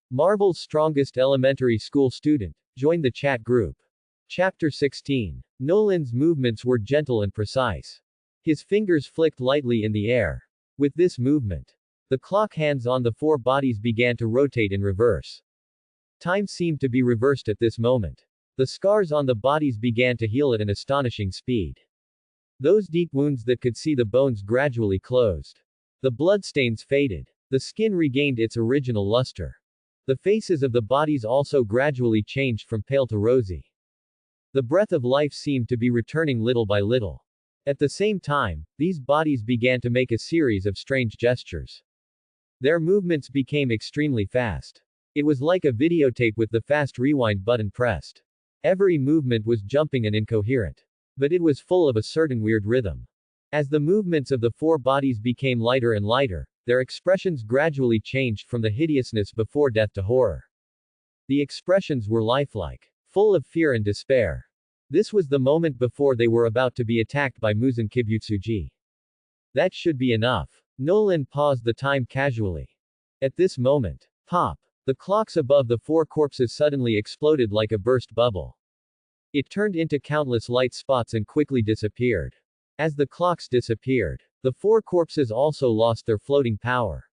Marvel's strongest elementary school student. Join the chat group. Chapter 16. Nolan's movements were gentle and precise. His fingers flicked lightly in the air. With this movement, the clock hands on the four bodies began to rotate in reverse. Time seemed to be reversed at this moment. The scars on the bodies began to heal at an astonishing speed. Those deep wounds that could see the bones gradually closed. The bloodstains faded. The skin regained its original luster. The faces of the bodies also gradually changed from pale to rosy. The breath of life seemed to be returning little by little. At the same time, these bodies began to make a series of strange gestures. Their movements became extremely fast. It was like a videotape with the fast rewind button pressed. Every movement was jumping and incoherent. But it was full of a certain weird rhythm. As the movements of the four bodies became lighter and lighter, their expressions gradually changed from the hideousness before death to horror. The expressions were lifelike, full of fear and despair. This was the moment before they were about to be attacked by Muzan Kibutsuji. That should be enough. Nolan paused the time casually. At this moment, pop! The clocks above the four corpses suddenly exploded like a burst bubble. It turned into countless light spots and quickly disappeared. As the clocks disappeared, the four corpses also lost their floating power.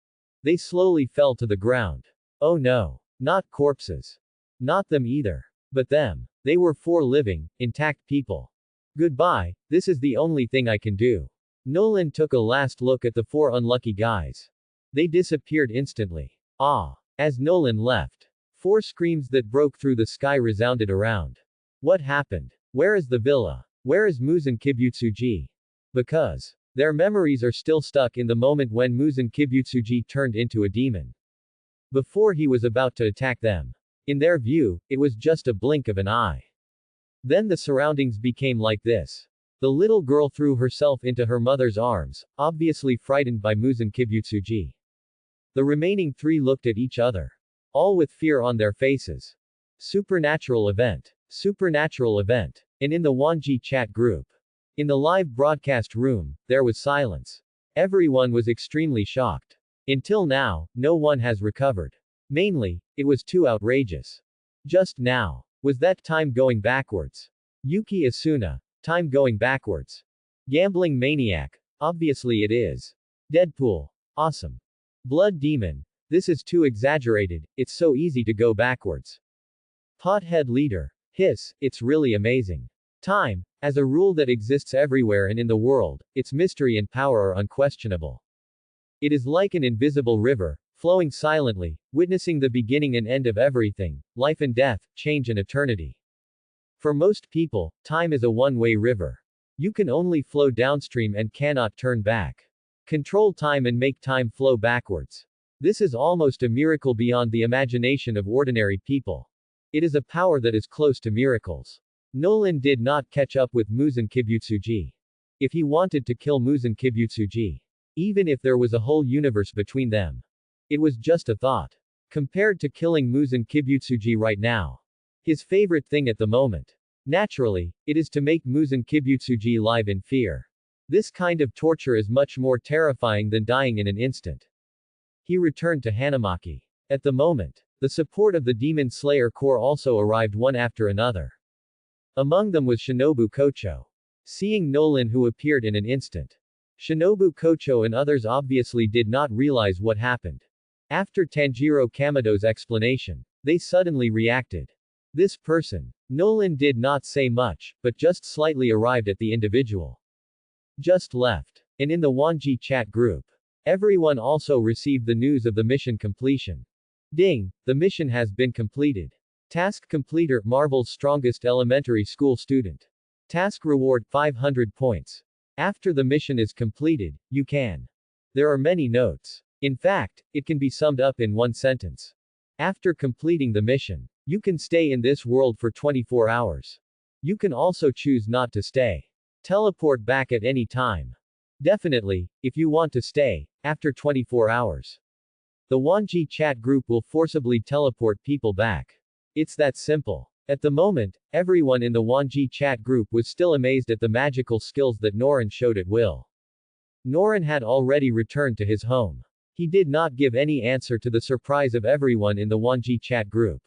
They slowly fell to the ground. Oh no. Not corpses. Not them either. But them. They were four living, intact people. Goodbye, this is the only thing I can do. Nolan took a last look at the four unlucky guys. They disappeared instantly. As Nolan left, four screams that broke through the sky resounded around. What happened? Where is the villa? Where is Muzan Kibutsuji? Because their memories are still stuck in the moment when Muzan Kibutsuji turned into a demon. Before he was about to attack them. In their view, it was just a blink of an eye. Then the surroundings became like this. The little girl threw herself into her mother's arms, obviously frightened by Muzan Kibutsuji. The remaining three looked at each other. All with fear on their faces. Supernatural event. Supernatural event. And in the Wanji chat group. In the live broadcast room, there was silence. Everyone was extremely shocked. Until now, no one has recovered. Mainly, it was too outrageous. Just now. Was that time going backwards? Yuki Asuna. Time going backwards. Gambling maniac. Obviously it is. Deadpool. Awesome. Blood demon. This is too exaggerated, it's so easy to go backwards. Pothead leader. Hiss, it's really amazing. Time, as a rule that exists everywhere and in the world, its mystery and power are unquestionable. It is like an invisible river, flowing silently, witnessing the beginning and end of everything, life and death, change and eternity. For most people, time is a one-way river. You can only flow downstream and cannot turn back. Control time and make time flow backwards. This is almost a miracle beyond the imagination of ordinary people. It is a power that is close to miracles. Nolan did not catch up with Muzan Kibutsuji. If he wanted to kill Muzan Kibutsuji, even if there was a whole universe between them, it was just a thought. Compared to killing Muzan Kibutsuji right now, his favorite thing at the moment, naturally, it is to make Muzan Kibutsuji live in fear. This kind of torture is much more terrifying than dying in an instant. He returned to Hanamaki. At the moment, the support of the Demon Slayer Corps also arrived one after another. Among them was Shinobu Kocho. Seeing Nolan, who appeared in an instant, Shinobu Kocho and others obviously did not realize what happened. After Tanjiro Kamado's explanation, they suddenly reacted. This person. Nolan did not say much, but just slightly arrived at the individual. Just left. And in the Wanji chat group, everyone also received the news of the mission completion. Ding! The mission has been completed. Task completer, Marvel's strongest elementary school student. Task reward, 500 points. After the mission is completed, you can. There are many notes. In fact, it can be summed up in one sentence. After completing the mission, you can stay in this world for 24 hours. You can also choose not to stay. Teleport back at any time. Definitely, if you want to stay, after 24 hours. The Wanji chat group will forcibly teleport people back. It's that simple. At the moment, everyone in the Wanji chat group was still amazed at the magical skills that Norin showed at will. Norin had already returned to his home. He did not give any answer to the surprise of everyone in the Wanji chat group.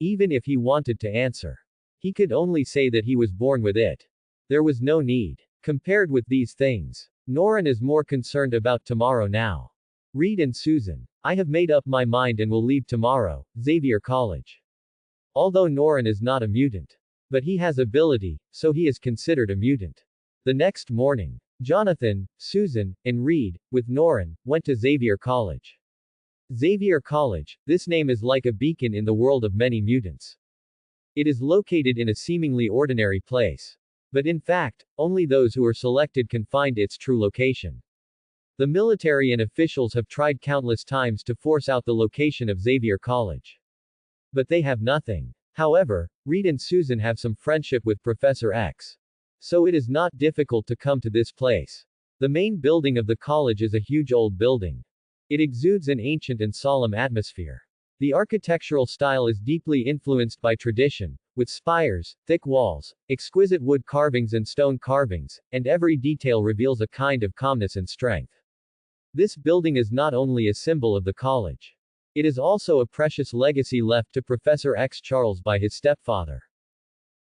Even if he wanted to answer, he could only say that he was born with it. There was no need. Compared with these things, Norin is more concerned about tomorrow now. Reed and Susan. I have made up my mind and will leave tomorrow, Xavier College. Although Norin is not a mutant. But he has ability, so he is considered a mutant. The next morning, Jonathan, Susan, and Reed, with Norin, went to Xavier College. Xavier College, this name is like a beacon in the world of many mutants. It is located in a seemingly ordinary place. But in fact, only those who are selected can find its true location. The military and officials have tried countless times to force out the location of Xavier College. But they have nothing. However, Reed and Susan have some friendship with Professor X. So it is not difficult to come to this place. The main building of the college is a huge old building. It exudes an ancient and solemn atmosphere. The architectural style is deeply influenced by tradition, with spires, thick walls, exquisite wood carvings and stone carvings, and every detail reveals a kind of calmness and strength. This building is not only a symbol of the college. It is also a precious legacy left to Professor X Charles by his stepfather.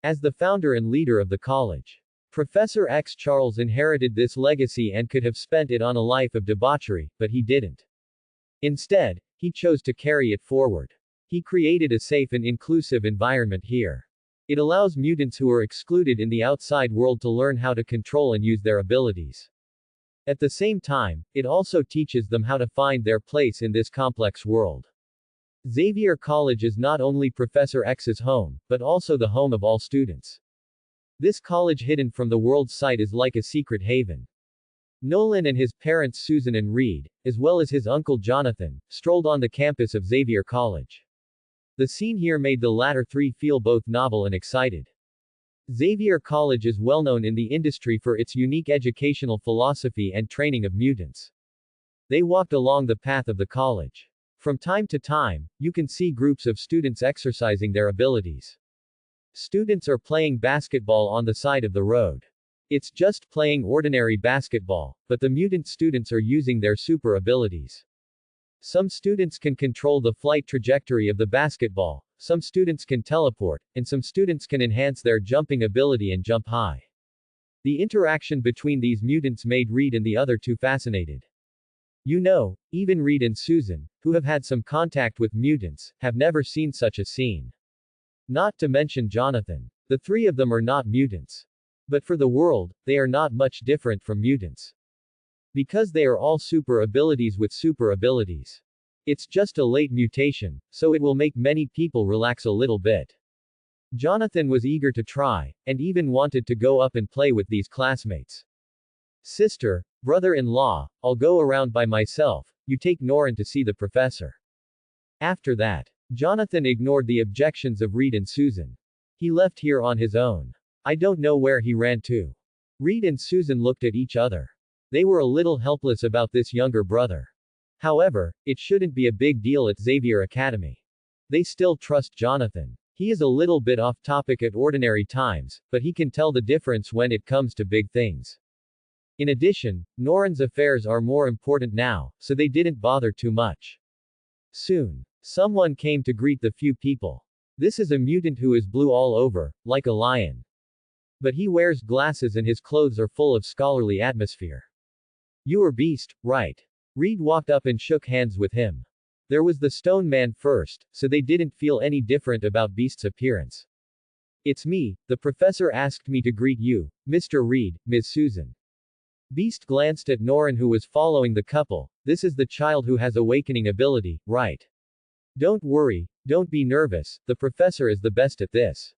As the founder and leader of the college, Professor X Charles inherited this legacy and could have spent it on a life of debauchery, but he didn't. Instead, he chose to carry it forward. He created a safe and inclusive environment here. It allows mutants who are excluded in the outside world to learn how to control and use their abilities. At the same time, it also teaches them how to find their place in this complex world. Xavier College is not only Professor X's home, but also the home of all students. This college hidden from the world's sight is like a secret haven. Nolan and his parents Susan and Reed, as well as his uncle Jonathan, strolled on the campus of Xavier College. The scene here made the latter three feel both novel and excited. Xavier College is well known in the industry for its unique educational philosophy and training of mutants. They walked along the path of the college. From time to time, you can see groups of students exercising their abilities. Students are playing basketball on the side of the road. It's just playing ordinary basketball, but the mutant students are using their super abilities. Some students can control the flight trajectory of the basketball, some students can teleport, and some students can enhance their jumping ability and jump high. The interaction between these mutants made Reed and the other two fascinated. You know, even Reed and Susan, who have had some contact with mutants, have never seen such a scene. Not to mention Jonathan. The three of them are not mutants. But for the world, they are not much different from mutants. Because they are all super abilities with super abilities. It's just a late mutation, so it will make many people relax a little bit. Jonathan was eager to try, and even wanted to go up and play with these classmates. Sister, brother-in-law, I'll go around by myself, you take Norin to see the professor. After that, Jonathan ignored the objections of Reed and Susan. He left here on his own. I don't know where he ran to. Reed and Susan looked at each other. They were a little helpless about this younger brother. However, it shouldn't be a big deal at Xavier Academy. They still trust Jonathan. He is a little bit off topic at ordinary times, but he can tell the difference when it comes to big things. In addition, Norin's affairs are more important now, so they didn't bother too much. Soon, someone came to greet the few people. This is a mutant who is blue all over, like a lion. But he wears glasses and his clothes are full of scholarly atmosphere. You are Beast, right? Reed walked up and shook hands with him. There was the stone man first, so they didn't feel any different about Beast's appearance. It's me, the professor asked me to greet you, Mr. Reed, Ms. Susan. Beast glanced at Norin who was following the couple. This is the child who has awakening ability, right? Don't worry, don't be nervous, the professor is the best at this.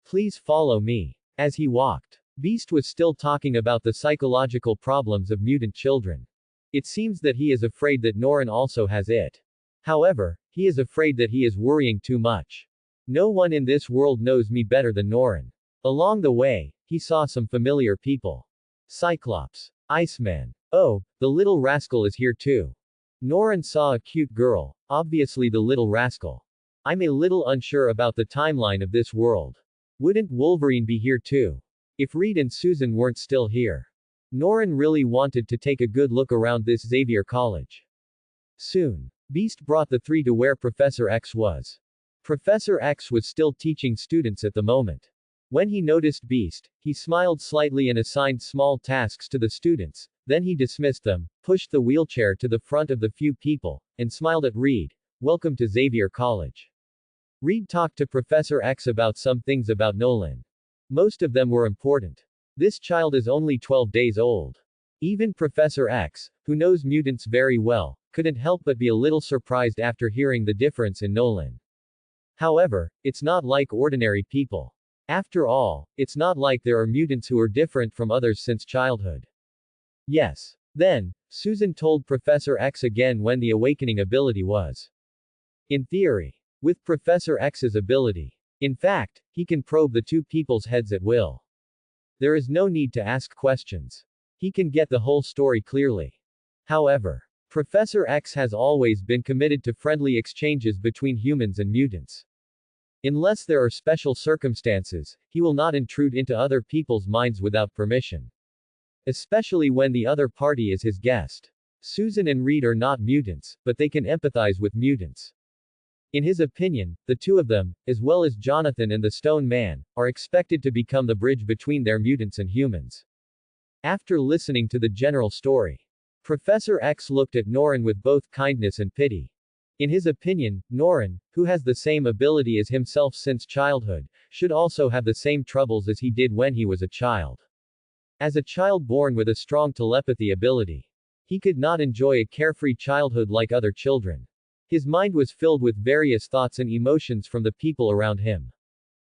Please follow me. As he walked, Beast was still talking about the psychological problems of mutant children. It seems that he is afraid that Norin also has it. However, he is afraid that he is worrying too much. No one in this world knows me better than Norin. Along the way, he saw some familiar people. Cyclops. Iceman. Oh, the little rascal is here too. Norin saw a cute girl, obviously the little rascal. I'm a little unsure about the timeline of this world. Wouldn't Wolverine be here too? If Reed and Susan weren't still here. Norin really wanted to take a good look around this Xavier College. Soon, Beast brought the three to where Professor X was. Professor X was still teaching students at the moment. When he noticed Beast, he smiled slightly and assigned small tasks to the students, then he dismissed them, pushed the wheelchair to the front of the few people, and smiled at Reed. Welcome to Xavier College. Reed talked to Professor X about some things about Nolan. Most of them were important. This child is only 12 days old. Even Professor X, who knows mutants very well, couldn't help but be a little surprised after hearing the difference in Nolan. However, it's not like ordinary people. After all, it's not like there are mutants who are different from others since childhood. Yes. Then, Susan told Professor X again when the awakening ability was. In theory. With Professor X's ability. In fact, he can probe the two people's heads at will. There is no need to ask questions. He can get the whole story clearly. However, Professor X has always been committed to friendly exchanges between humans and mutants. Unless there are special circumstances, he will not intrude into other people's minds without permission. Especially when the other party is his guest. Susan and Reed are not mutants, but they can empathize with mutants. In his opinion, the two of them, as well as Jonathan and the Stone Man, are expected to become the bridge between their mutants and humans. After listening to the general story, Professor X looked at Norin with both kindness and pity. In his opinion, Norin, who has the same ability as himself since childhood, should also have the same troubles as he did when he was a child. As a child born with a strong telepathy ability, he could not enjoy a carefree childhood like other children. His mind was filled with various thoughts and emotions from the people around him.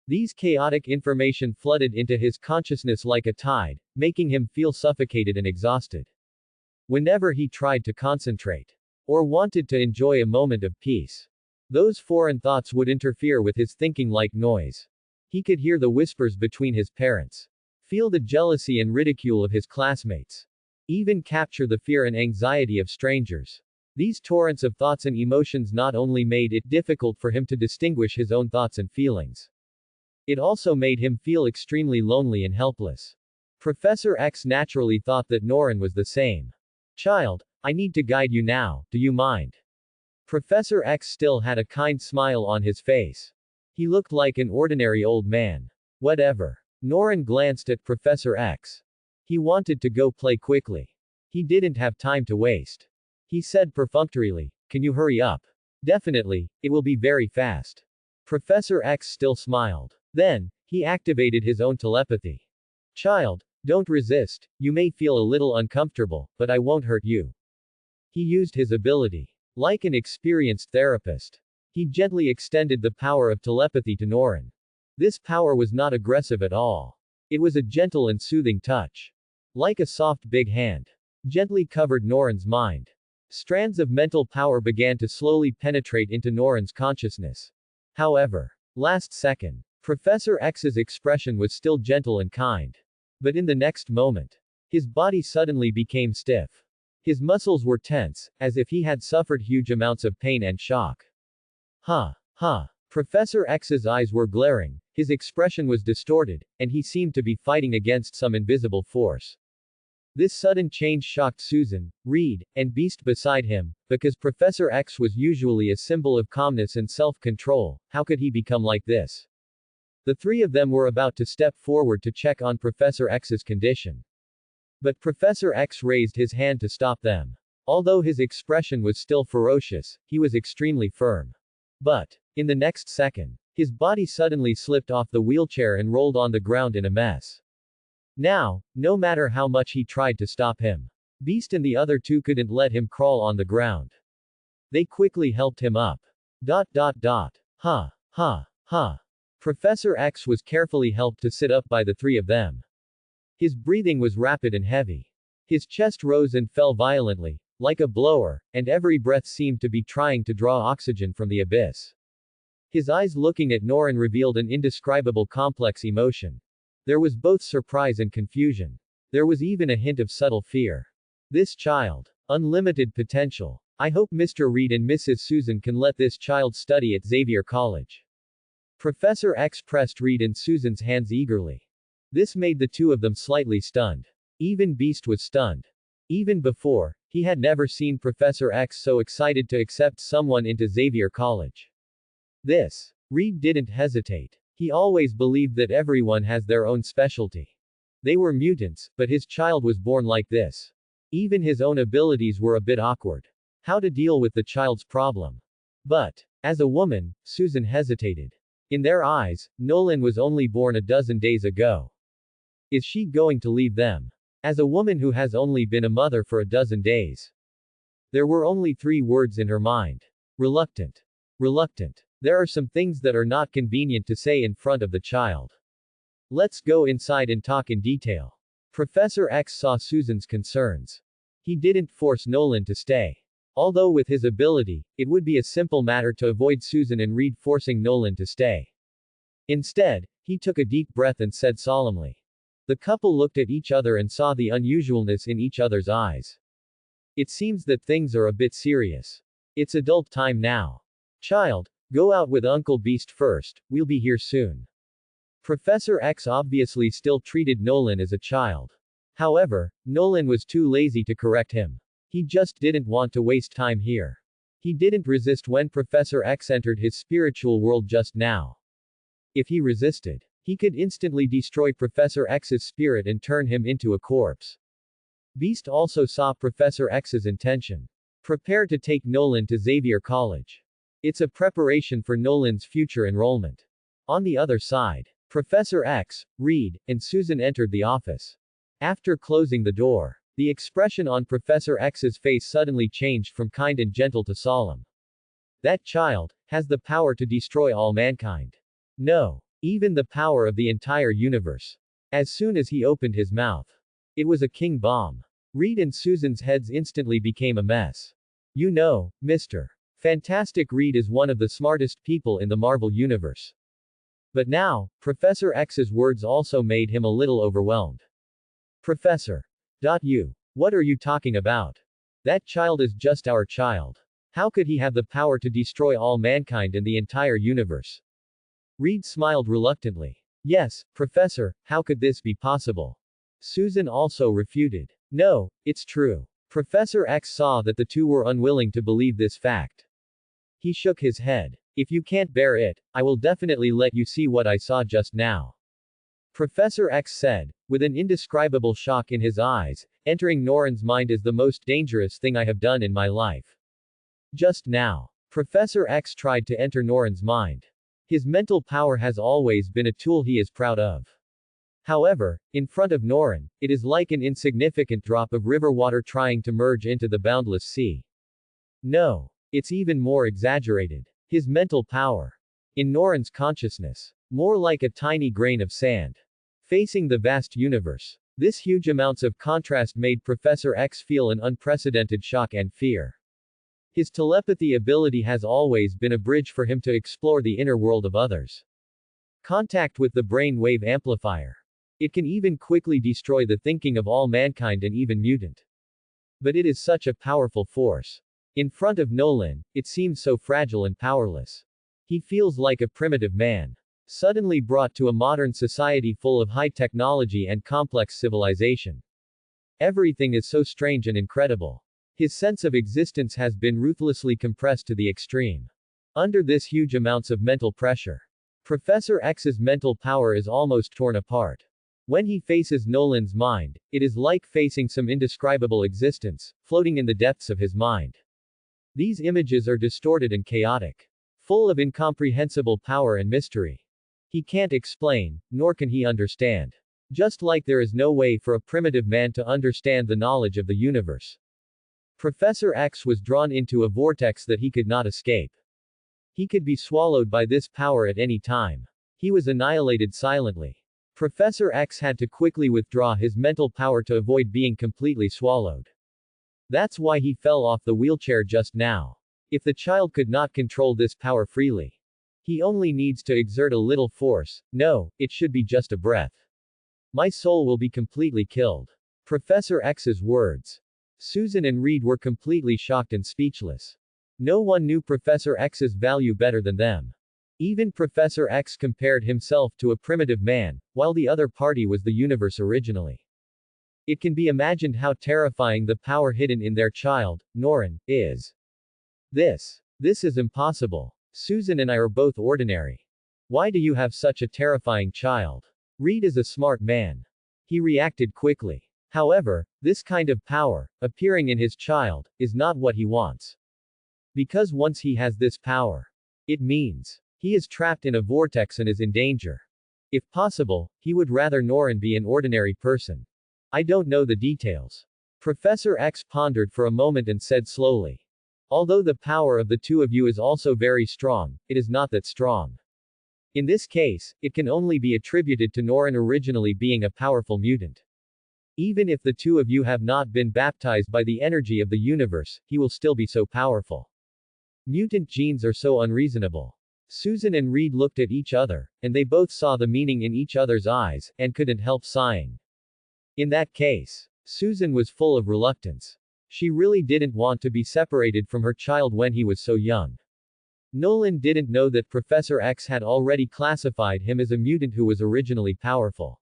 These chaotic information flooded into his consciousness like a tide, making him feel suffocated and exhausted. Whenever he tried to concentrate, or wanted to enjoy a moment of peace, those foreign thoughts would interfere with his thinking like noise. He could hear the whispers between his parents, feel the jealousy and ridicule of his classmates, even capture the fear and anxiety of strangers. These torrents of thoughts and emotions not only made it difficult for him to distinguish his own thoughts and feelings, it also made him feel extremely lonely and helpless. Professor X naturally thought that Norin was the same. Child, I need to guide you now, do you mind? Professor X still had a kind smile on his face. He looked like an ordinary old man. Whatever. Norin glanced at Professor X. He wanted to go play quickly. He didn't have time to waste. He said perfunctorily, can you hurry up? Definitely, it will be very fast. Professor X still smiled. Then, he activated his own telepathy. Child, don't resist, you may feel a little uncomfortable, but I won't hurt you. He used his ability. Like an experienced therapist, he gently extended the power of telepathy to Norin. This power was not aggressive at all. It was a gentle and soothing touch. Like a soft big hand. Gently covered Norin's mind. Strands of mental power began to slowly penetrate into Norin's consciousness. However, last second, Professor X's expression was still gentle and kind. But in the next moment, his body suddenly became stiff. His muscles were tense, as if he had suffered huge amounts of pain and shock. Professor X's eyes were glaring, his expression was distorted, and he seemed to be fighting against some invisible force. This sudden change shocked Susan, Reed, and Beast beside him, because Professor X was usually a symbol of calmness and self-control. How could he become like this? The three of them were about to step forward to check on Professor X's condition. But Professor X raised his hand to stop them. Although his expression was still ferocious, he was extremely firm. But, in the next second, his body suddenly slipped off the wheelchair and rolled on the ground in a mess. Now, no matter how much he tried to stop him, Beast and the other two couldn't let him crawl on the ground. They quickly helped him up. Professor X was carefully helped to sit up by the three of them. His breathing was rapid and heavy. His chest rose and fell violently, like a blower, and every breath seemed to be trying to draw oxygen from the abyss. His eyes looking at Norin revealed an indescribable complex emotion. There was both surprise and confusion. There was even a hint of subtle fear. This child. Unlimited potential. I hope Mr. Reed and Mrs. Susan can let this child study at Xavier College. Professor X pressed Reed and Susan's hands eagerly. This made the two of them slightly stunned. Even Beast was stunned. Even before, He had never seen Professor X so excited to accept someone into Xavier College. Reed didn't hesitate. He always believed that everyone has their own specialty. They were mutants, but his child was born like this. Even his own abilities were a bit awkward. How to deal with the child's problem? But, as a woman, Susan hesitated. In their eyes, Nolan was only born a dozen days ago. Is she going to leave them? As a woman who has only been a mother for a dozen days. There were only 3 words in her mind. Reluctant. Reluctant. There are some things that are not convenient to say in front of the child. Let's go inside and talk in detail. Professor X saw Susan's concerns. He didn't force Nolan to stay. Although with his ability, it would be a simple matter to avoid Susan and Reed forcing Nolan to stay. Instead, he took a deep breath and said solemnly. The couple looked at each other and saw the unusualness in each other's eyes. It seems that things are a bit serious. It's adult time now. Child, go out with Uncle Beast first, we'll be here soon. Professor X obviously still treated Nolan as a child. However, Nolan was too lazy to correct him. He just didn't want to waste time here. He didn't resist when Professor X entered his spiritual world just now. If he resisted, he could instantly destroy Professor X's spirit and turn him into a corpse. Beast also saw Professor X's intention. Prepare to take Nolan to Xavier College. It's a preparation for Nolan's future enrollment. On the other side, Professor X, Reed, and Susan entered the office. After closing the door, the expression on Professor X's face suddenly changed from kind and gentle to solemn. That child has the power to destroy all mankind. No, even the power of the entire universe. As soon as he opened his mouth, it was a king bomb. Reed and Susan's heads instantly became a mess. You know, Mr. Fantastic Reed is one of the smartest people in the Marvel Universe. But now, Professor X's words also made him a little overwhelmed. Professor. What are you talking about? That child is just our child. How could he have the power to destroy all mankind and the entire universe? Reed smiled reluctantly. Yes, Professor, how could this be possible? Susan also refuted. No, it's true. Professor X saw that the two were unwilling to believe this fact. He shook his head. If you can't bear it, I will definitely let you see what I saw just now. Professor X said, with an indescribable shock in his eyes, entering Noran's mind is the most dangerous thing I have done in my life. Just now, Professor X tried to enter Noran's mind. His mental power has always been a tool he is proud of. However, in front of Noran, it is like an insignificant drop of river water trying to merge into the boundless sea. No, it's even more exaggerated. His mental power. In Noran's consciousness. More like a tiny grain of sand. Facing the vast universe. This huge amounts of contrast made Professor X feel an unprecedented shock and fear. His telepathy ability has always been a bridge for him to explore the inner world of others. Contact with the brain wave amplifier. It can even quickly destroy the thinking of all mankind and even mutant. But it is such a powerful force. In front of Nolan, it seems so fragile and powerless. He feels like a primitive man. Suddenly brought to a modern society full of high technology and complex civilization. Everything is so strange and incredible. His sense of existence has been ruthlessly compressed to the extreme. Under this huge amounts of mental pressure, Professor X's mental power is almost torn apart. When he faces Nolan's mind, it is like facing some indescribable existence, floating in the depths of his mind. These images are distorted and chaotic. Full of incomprehensible power and mystery. He can't explain, nor can he understand. Just like there is no way for a primitive man to understand the knowledge of the universe. Professor X was drawn into a vortex that he could not escape. He could be swallowed by this power at any time. He was annihilated silently. Professor X had to quickly withdraw his mental power to avoid being completely swallowed. That's why he fell off the wheelchair just now. If the child could not control this power freely, he only needs to exert a little force. No, it should be just a breath. My soul will be completely killed. Professor X's words. Susan and Reed were completely shocked and speechless. No one knew Professor X's value better than them. Even Professor X compared himself to a primitive man, while the other party was the universe originally. It can be imagined how terrifying the power hidden in their child, Norin, is. This is impossible. Susan and I are both ordinary. Why do you have such a terrifying child? Reed is a smart man. He reacted quickly. However, this kind of power, appearing in his child, is not what he wants. Because once he has this power, it means he is trapped in a vortex and is in danger. If possible, he would rather Norin be an ordinary person. I don't know the details. Professor X pondered for a moment and said slowly. Although the power of the two of you is also very strong, it is not that strong. In this case, it can only be attributed to Norin originally being a powerful mutant. Even if the two of you have not been baptized by the energy of the universe, he will still be so powerful. Mutant genes are so unreasonable. Susan and Reed looked at each other, and they both saw the meaning in each other's eyes, and couldn't help sighing. In that case, Susan was full of reluctance. She really didn't want to be separated from her child when he was so young. Nolan didn't know that Professor X had already classified him as a mutant who was originally powerful.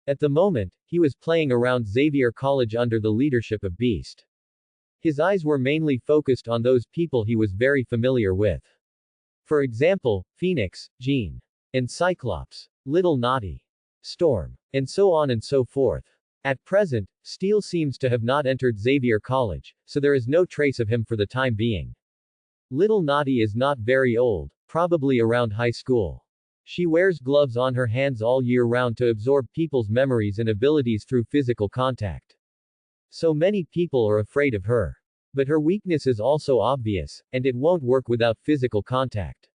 At the moment, he was playing around Xavier College under the leadership of Beast. His eyes were mainly focused on those people he was very familiar with. For example, Phoenix, Jean, and Cyclops, Little Naughty, Storm, and so on and so forth. At present, Steele seems to have not entered Xavier College, so there is no trace of him for the time being. Little Naughty is not very old, probably around high school. She wears gloves on her hands all year round to absorb people's memories and abilities through physical contact. So many people are afraid of her. But her weakness is also obvious, and it won't work without physical contact.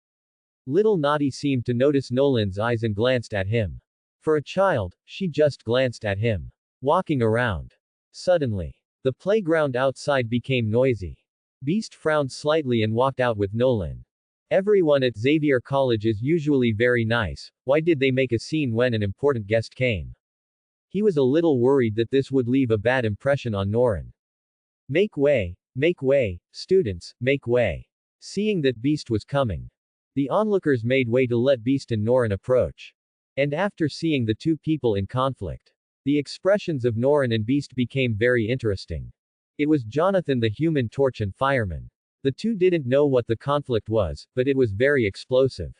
Little Naughty seemed to notice Nolan's eyes and glanced at him. For a child, she just glanced at him. Walking around. Suddenly, the playground outside became noisy. Beast frowned slightly and walked out with Nolan. Everyone at Xavier College is usually very nice, why did they make a scene when an important guest came? He was a little worried that this would leave a bad impression on Norin. Make way, students, make way. Seeing that Beast was coming, the onlookers made way to let Beast and Norin approach. And after seeing the two people in conflict, the expressions of Norin and Beast became very interesting. It was Jonathan the Human Torch and Fireman. The two didn't know what the conflict was, but it was very explosive.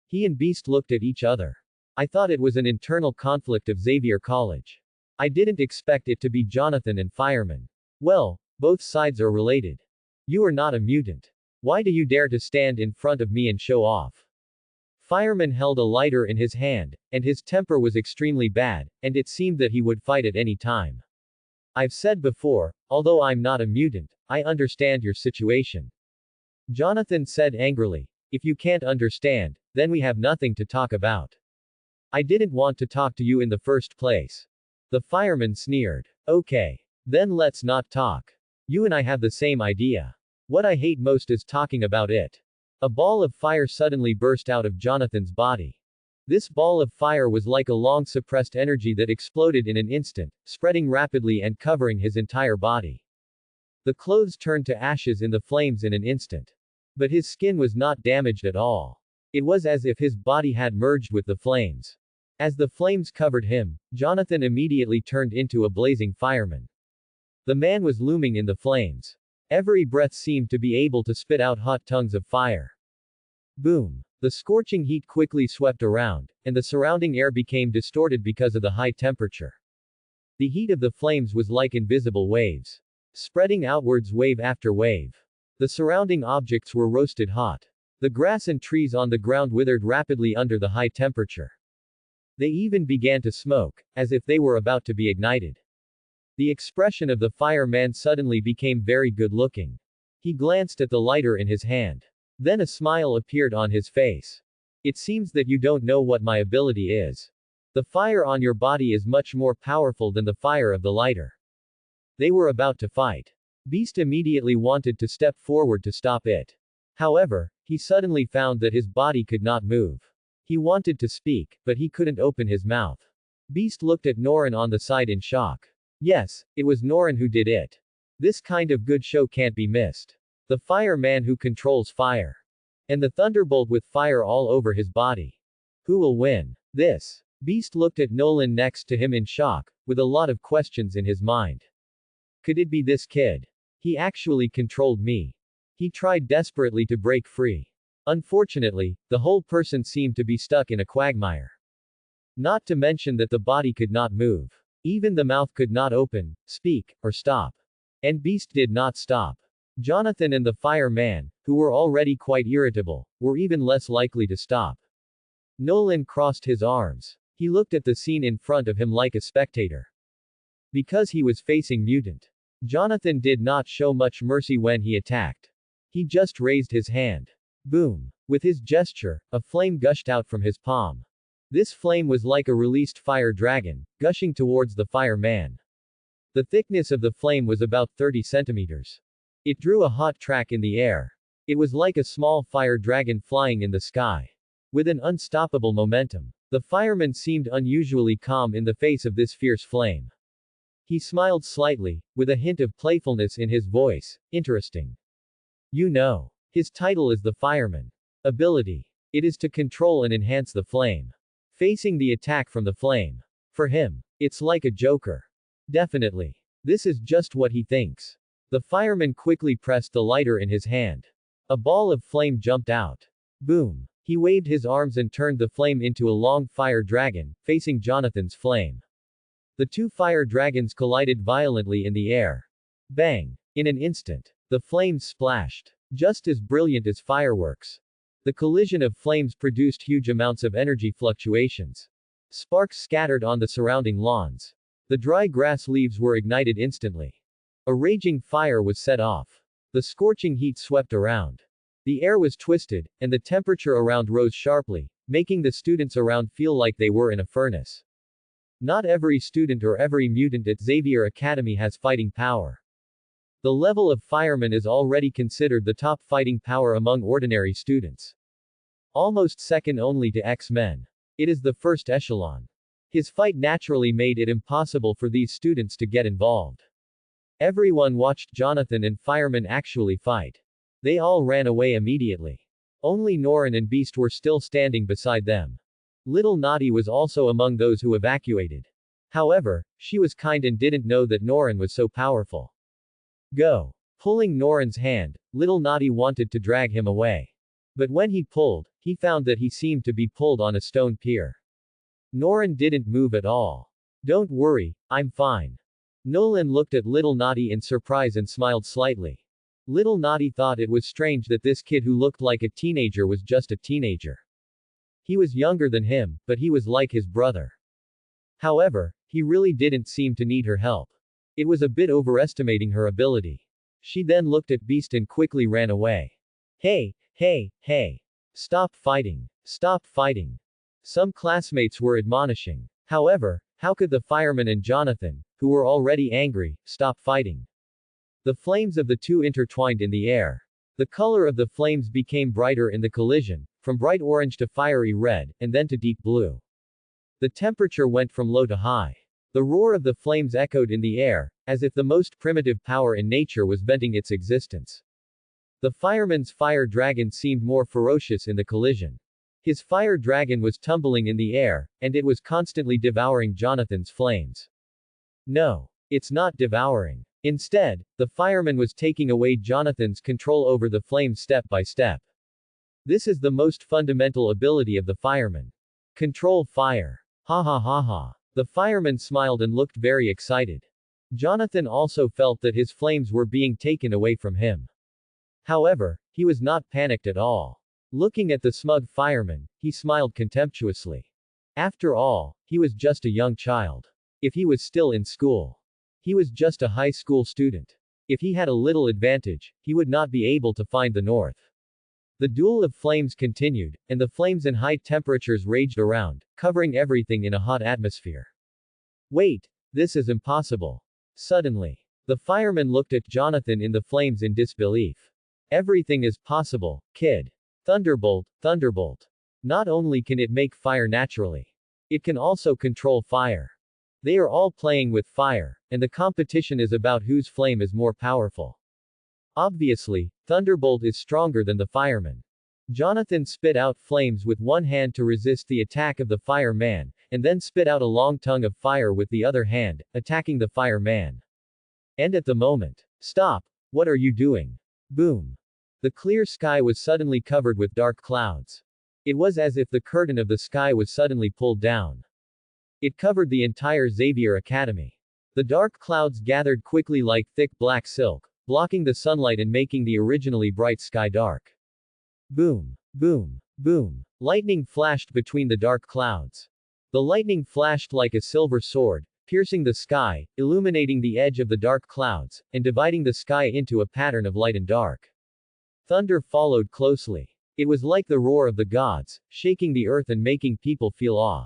He and Beast looked at each other. I thought it was an internal conflict of Xavier College. I didn't expect it to be Jonathan and Fireman. Well, both sides are related. You are not a mutant. Why do you dare to stand in front of me and show off? Fireman held a lighter in his hand, and his temper was extremely bad, and it seemed that he would fight at any time. I've said before, although I'm not a mutant, I understand your situation. Jonathan said angrily. If you can't understand, then we have nothing to talk about. I didn't want to talk to you in the first place. The fireman sneered. Okay. Then let's not talk. You and I have the same idea. What I hate most is talking about it. A ball of fire suddenly burst out of Jonathan's body. This ball of fire was like a long suppressed energy that exploded in an instant, spreading rapidly and covering his entire body. The clothes turned to ashes in the flames in an instant. But his skin was not damaged at all. It was as if his body had merged with the flames. As the flames covered him, Jonathan immediately turned into a blazing fireman. The man was looming in the flames. Every breath seemed to be able to spit out hot tongues of fire. Boom. The scorching heat quickly swept around, and the surrounding air became distorted because of the high temperature. The heat of the flames was like invisible waves, spreading outwards wave after wave. The surrounding objects were roasted hot. The grass and trees on the ground withered rapidly under the high temperature. They even began to smoke, as if they were about to be ignited. The expression of the fireman suddenly became very good-looking. He glanced at the lighter in his hand. Then a smile appeared on his face. It seems that you don't know what my ability is. The fire on your body is much more powerful than the fire of the lighter. They were about to fight. Beast immediately wanted to step forward to stop it. However, he suddenly found that his body could not move. He wanted to speak, but he couldn't open his mouth. Beast looked at Norin on the side in shock. Yes, it was Norin who did it. This kind of good show can't be missed. The fireman who controls fire. And the thunderbolt with fire all over his body. Who will win? This. Beast looked at Nolan next to him in shock, with a lot of questions in his mind. Could it be this kid? He actually controlled me. He tried desperately to break free. Unfortunately, the whole person seemed to be stuck in a quagmire. Not to mention that the body could not move. Even the mouth could not open, speak, or stop. And Beast did not stop. Jonathan and the fireman, who were already quite irritable, were even less likely to stop. Nolan crossed his arms. He looked at the scene in front of him like a spectator. Because he was facing mutant. Jonathan did not show much mercy when he attacked. He just raised his hand. Boom. With his gesture, a flame gushed out from his palm. This flame was like a released fire dragon, gushing towards the fireman. The thickness of the flame was about 30 centimeters. It drew a hot track in the air. It was like a small fire dragon flying in the sky. With an unstoppable momentum. The fireman seemed unusually calm in the face of this fierce flame. He smiled slightly, with a hint of playfulness in his voice. Interesting. You know. His title is the fireman. Ability. It is to control and enhance the flame. Facing the attack from the flame. For him, it's like a joker. Definitely. This is just what he thinks. The fireman quickly pressed the lighter in his hand. A ball of flame jumped out. Boom. He waved his arms and turned the flame into a long fire dragon, facing Jonathan's flame. The two fire dragons collided violently in the air. Bang! In an instant, the flames splashed. Just as brilliant as fireworks. The collision of flames produced huge amounts of energy fluctuations. Sparks scattered on the surrounding lawns. The dry grass leaves were ignited instantly. A raging fire was set off. The scorching heat swept around. The air was twisted, and the temperature around rose sharply, making the students around feel like they were in a furnace. Not every student or every mutant at Xavier Academy has fighting power. The level of fireman is already considered the top fighting power among ordinary students. Almost second only to X-Men. It is the first echelon. His fight naturally made it impossible for these students to get involved. Everyone watched Jonathan and fireman actually fight. They all ran away immediately. Only Norin and Beast were still standing beside them. Little Naughty was also among those who evacuated. However, she was kind and didn't know that Norin was so powerful. Go. Pulling Norin's hand, Little Naughty wanted to drag him away. But when he pulled, he found that he seemed to be pulled on a stone pier. Norin didn't move at all. Don't worry, I'm fine. Nolan looked at Little Naughty in surprise and smiled slightly. Little Naughty thought it was strange that this kid who looked like a teenager was just a teenager. He was younger than him, but he was like his brother. However, he really didn't seem to need her help. It was a bit overestimating her ability. She then looked at Beast and quickly ran away. Hey, hey, hey. Stop fighting. Stop fighting. Some classmates were admonishing. However, how could the fireman and Jonathan, who were already angry, stop fighting? The flames of the two intertwined in the air. The color of the flames became brighter in the collision, from bright orange to fiery red, and then to deep blue. The temperature went from low to high. The roar of the flames echoed in the air, as if the most primitive power in nature was venting its existence. The fireman's fire dragon seemed more ferocious in the collision. His fire dragon was tumbling in the air, and it was constantly devouring Jonathan's flames. No. It's not devouring. Instead, the fireman was taking away Jonathan's control over the flames step by step. This is the most fundamental ability of the fireman. Control fire. Ha ha ha ha. The fireman smiled and looked very excited. Jonathan also felt that his flames were being taken away from him. However, he was not panicked at all. Looking at the smug fireman, he smiled contemptuously. After all, he was just a young child. If he was still in school, he was just a high school student. If he had a little advantage, he would not be able to find the north. The duel of flames continued, and the flames and high temperatures raged around, covering everything in a hot atmosphere. Wait, this is impossible. Suddenly, the fireman looked at Jonathan in the flames in disbelief. Everything is possible, kid. Thunderbolt, Thunderbolt. Not only can it make fire naturally, it can also control fire. They are all playing with fire, and the competition is about whose flame is more powerful. Obviously, Thunderbolt is stronger than the fireman. Jonathan spit out flames with one hand to resist the attack of the fireman, and then spit out a long tongue of fire with the other hand, attacking the fireman. And at the moment. Stop! What are you doing? Boom! The clear sky was suddenly covered with dark clouds. It was as if the curtain of the sky was suddenly pulled down. It covered the entire Xavier Academy. The dark clouds gathered quickly like thick black silk, blocking the sunlight and making the originally bright sky dark. Boom! Boom! Boom! Lightning flashed between the dark clouds. The lightning flashed like a silver sword, piercing the sky, illuminating the edge of the dark clouds, and dividing the sky into a pattern of light and dark. Thunder followed closely. It was like the roar of the gods, shaking the earth and making people feel awe.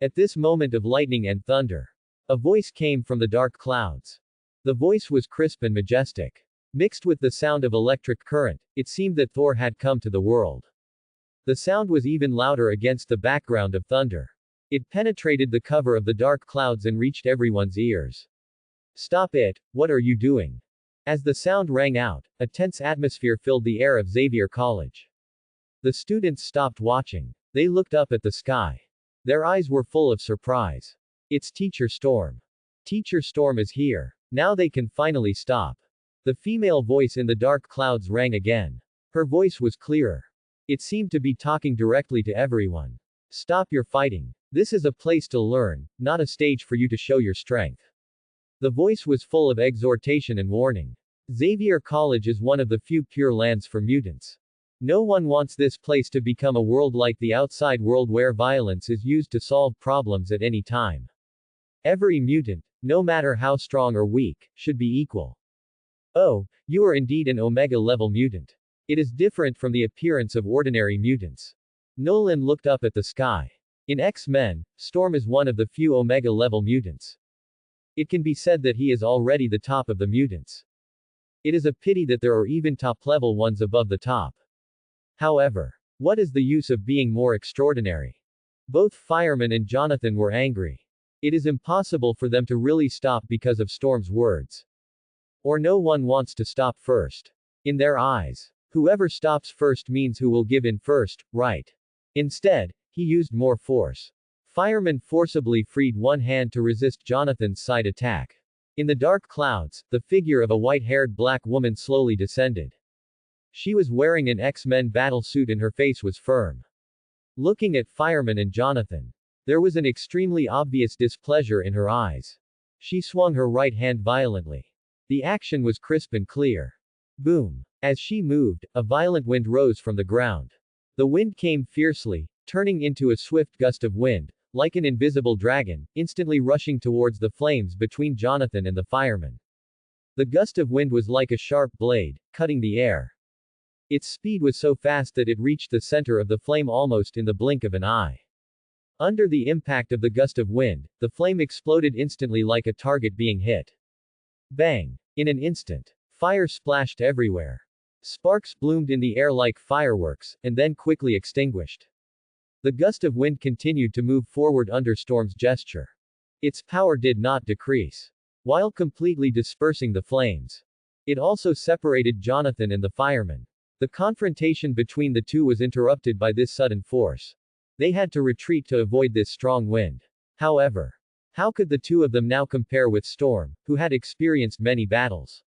At this moment of lightning and thunder, a voice came from the dark clouds. The voice was crisp and majestic. Mixed with the sound of electric current, it seemed that Thor had come to the world. The sound was even louder against the background of thunder. It penetrated the cover of the dark clouds and reached everyone's ears. Stop it, what are you doing? As the sound rang out, a tense atmosphere filled the air of Xavier College. The students stopped watching. They looked up at the sky. Their eyes were full of surprise. It's Teacher Storm. Teacher Storm is here. Now they can finally stop. The female voice in the dark clouds rang again. Her voice was clearer. It seemed to be talking directly to everyone. Stop your fighting. This is a place to learn, not a stage for you to show your strength. The voice was full of exhortation and warning. Xavier College is one of the few pure lands for mutants. No one wants this place to become a world like the outside world where violence is used to solve problems at any time. Every mutant, no matter how strong or weak, should be equal. Oh, you are indeed an Omega-level mutant. It is different from the appearance of ordinary mutants. Nolan looked up at the sky. In X-Men, Storm is one of the few Omega-level mutants. It can be said that he is already the top of the mutants. It is a pity that there are even top-level ones above the top. However, what is the use of being more extraordinary? Both Fireman and Jonathan were angry. It is impossible for them to really stop because of Storm's words. Or no one wants to stop first. In their eyes, whoever stops first means who will give in first, right? Instead, he used more force. Fireman forcibly freed one hand to resist Jonathan's side attack. In the dark clouds, the figure of a white-haired black woman slowly descended. She was wearing an X-Men battle suit and her face was firm. Looking at Fireman and Jonathan, there was an extremely obvious displeasure in her eyes. She swung her right hand violently. The action was crisp and clear. Boom. As she moved, a violent wind rose from the ground. The wind came fiercely, turning into a swift gust of wind, like an invisible dragon, instantly rushing towards the flames between Jonathan and the fireman. The gust of wind was like a sharp blade, cutting the air. Its speed was so fast that it reached the center of the flame almost in the blink of an eye. Under the impact of the gust of wind, the flame exploded instantly like a target being hit. Bang! In an instant, fire splashed everywhere. Sparks bloomed in the air like fireworks, and then quickly extinguished. The gust of wind continued to move forward under Storm's gesture. Its power did not decrease. While completely dispersing the flames, it also separated Jonathan and the fireman. The confrontation between the two was interrupted by this sudden force. They had to retreat to avoid this strong wind. However, how could the two of them now compare with Storm, who had experienced many battles?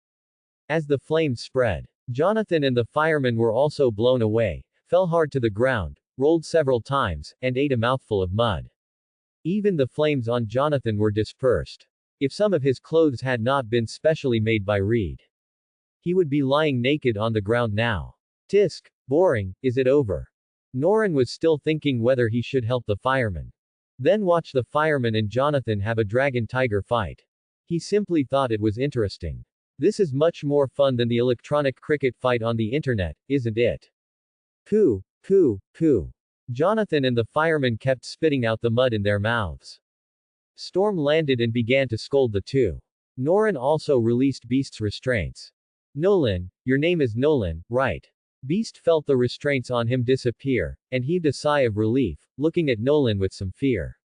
As the flames spread, Jonathan and the fireman were also blown away, fell hard to the ground, rolled several times, and ate a mouthful of mud. Even the flames on Jonathan were dispersed. If some of his clothes had not been specially made by Reed, he would be lying naked on the ground now. Tisk, boring, is it over? Norin was still thinking whether he should help the fireman. Then watch the fireman and Jonathan have a dragon-tiger fight. He simply thought it was interesting. This is much more fun than the electronic cricket fight on the internet, isn't it? Pooh, pooh, pooh. Jonathan and the fireman kept spitting out the mud in their mouths. Storm landed and began to scold the two. Norin also released Beast's restraints. Nolan, your name is Nolan, right? Beast felt the restraints on him disappear, and heaved a sigh of relief, looking at Nolan with some fear.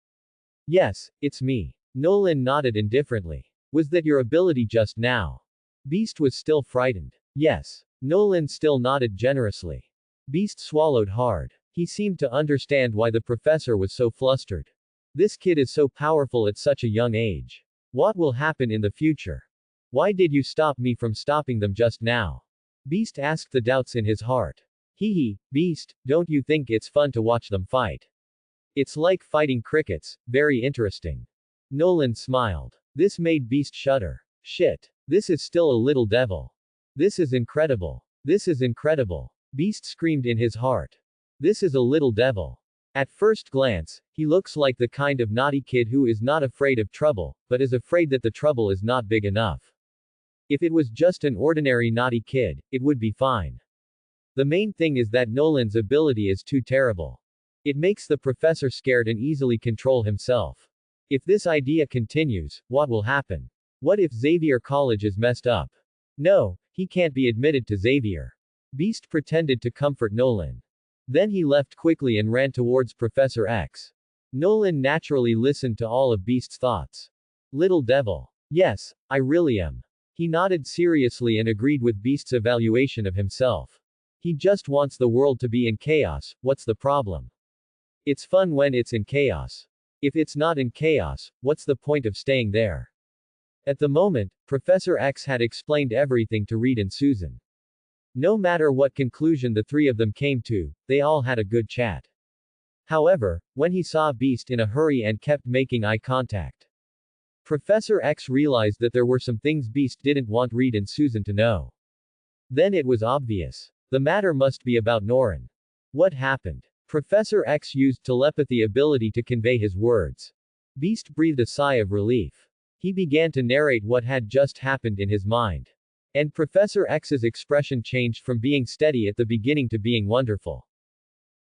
Yes, it's me. Nolan nodded indifferently. Was that your ability just now? Beast was still frightened. Yes. Nolan still nodded generously. Beast swallowed hard. He seemed to understand why the professor was so flustered. This kid is so powerful at such a young age. What will happen in the future? Why did you stop me from stopping them just now? Beast asked the doubts in his heart. Hee hee, Beast, don't you think it's fun to watch them fight? It's like fighting crickets, very interesting. Nolan smiled. This made Beast shudder. Shit. This is still a little devil. This is incredible. This is incredible. Beast screamed in his heart. This is a little devil. At first glance, he looks like the kind of naughty kid who is not afraid of trouble, but is afraid that the trouble is not big enough. If it was just an ordinary naughty kid, it would be fine. The main thing is that Nolan's ability is too terrible. It makes the professor scared and easily control himself. If this idea continues, what will happen? What if Xavier College is messed up? No, he can't be admitted to Xavier. Beast pretended to comfort Nolan. Then he left quickly and ran towards Professor X. Nolan naturally listened to all of Beast's thoughts. Little devil. Yes, I really am. He nodded seriously and agreed with Beast's evaluation of himself. He just wants the world to be in chaos. What's the problem? It's fun when it's in chaos. If it's not in chaos, what's the point of staying there? At the moment, Professor X had explained everything to Reed and Susan. No matter what conclusion the three of them came to, they all had a good chat. However, when he saw Beast in a hurry and kept making eye contact, Professor X realized that there were some things Beast didn't want Reed and Susan to know. Then it was obvious. The matter must be about Norin. What happened? Professor X used telepathy ability to convey his words. Beast breathed a sigh of relief. He began to narrate what had just happened in his mind. And Professor X's expression changed from being steady at the beginning to being wonderful.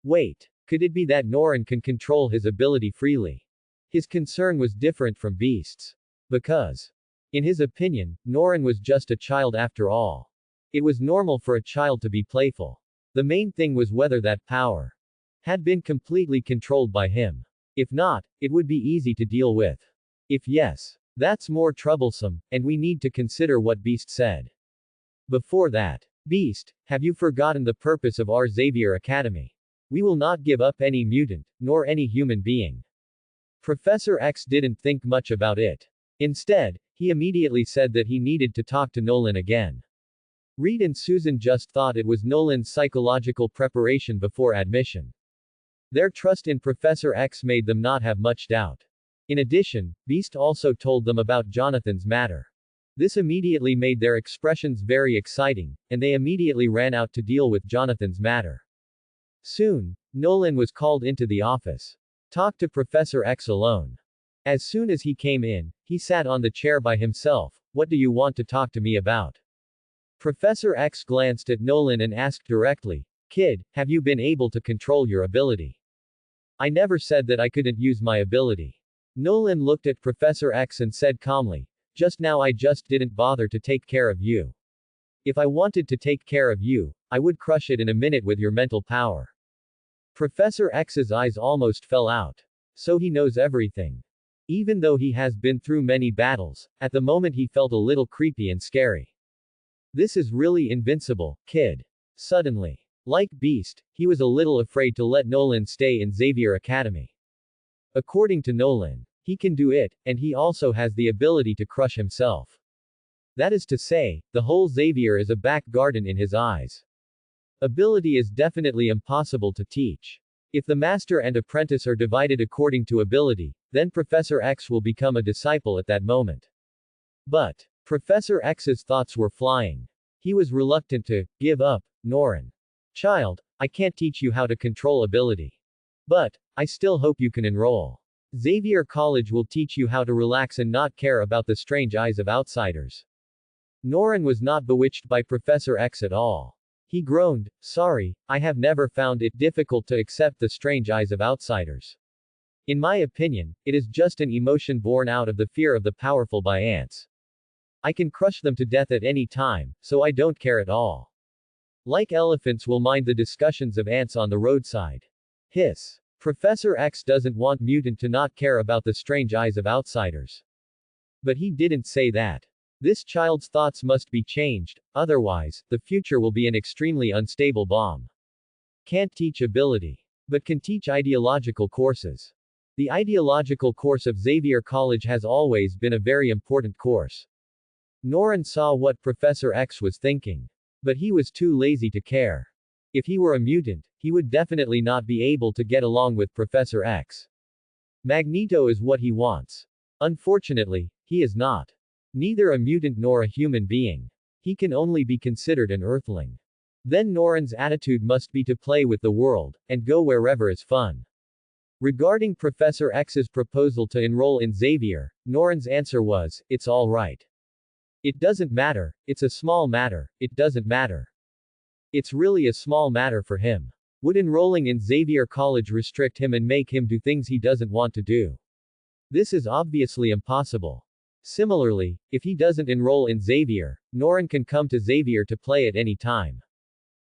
Wait, could it be that Norin can control his ability freely? His concern was different from Beast's. Because, in his opinion, Norin was just a child after all. It was normal for a child to be playful. The main thing was whether that power had been completely controlled by him. If not, it would be easy to deal with. If yes, that's more troublesome, and we need to consider what Beast said. Before that, Beast, have you forgotten the purpose of our Xavier Academy? We will not give up any mutant, nor any human being. Professor X didn't think much about it. Instead, he immediately said that he needed to talk to Nolan again. Reed and Susan just thought it was Nolan's psychological preparation before admission. Their trust in Professor X made them not have much doubt. In addition, Beast also told them about Jonathan's matter. This immediately made their expressions very exciting, and they immediately ran out to deal with Jonathan's matter. Soon, Nolan was called into the office. Talk to Professor X alone. As soon as he came in, he sat on the chair by himself. What do you want to talk to me about? Professor X glanced at Nolan and asked directly, Kid, have you been able to control your ability? I never said that I couldn't use my ability. Nolan looked at Professor X and said calmly, just now I just didn't bother to take care of you. If I wanted to take care of you, I would crush it in a minute with your mental power. Professor X's eyes almost fell out. So he knows everything. Even though he has been through many battles, at the moment he felt a little creepy and scary. This is really invincible, kid. Suddenly, like Beast, he was a little afraid to let Nolan stay in Xavier Academy. According to Nolan, he can do it, and he also has the ability to crush himself. That is to say, the whole Xavier is a back garden in his eyes. Ability is definitely impossible to teach. If the master and apprentice are divided according to ability, then Professor X will become a disciple at that moment. But, Professor X's thoughts were flying. He was reluctant to give up. Norin. Child, I can't teach you how to control ability. But, I still hope you can enroll. Xavier College will teach you how to relax and not care about the strange eyes of outsiders. Norin was not bewitched by Professor X at all. He groaned, sorry, I have never found it difficult to accept the strange eyes of outsiders. In my opinion, it is just an emotion born out of the fear of the powerful by ants. I can crush them to death at any time, so I don't care at all. Like elephants will mind the discussions of ants on the roadside. Hiss. Professor X doesn't want mutant to not care about the strange eyes of outsiders. But he didn't say that. This child's thoughts must be changed, otherwise, the future will be an extremely unstable bomb. Can't teach ability. But can teach ideological courses. The ideological course of Xavier College has always been a very important course. Norin saw what Professor X was thinking. But he was too lazy to care. If he were a mutant, he would definitely not be able to get along with Professor X. Magneto is what he wants. Unfortunately, he is not. Neither a mutant nor a human being. He can only be considered an Earthling. Then Norin's attitude must be to play with the world, and go wherever is fun. Regarding Professor X's proposal to enroll in Xavier, Norin's answer was, "It's all right. It doesn't matter, it's a small matter, it doesn't matter." It's really a small matter for him. Would enrolling in Xavier College restrict him and make him do things he doesn't want to do? This is obviously impossible. Similarly, if he doesn't enroll in Xavier, Norin can come to Xavier to play at any time.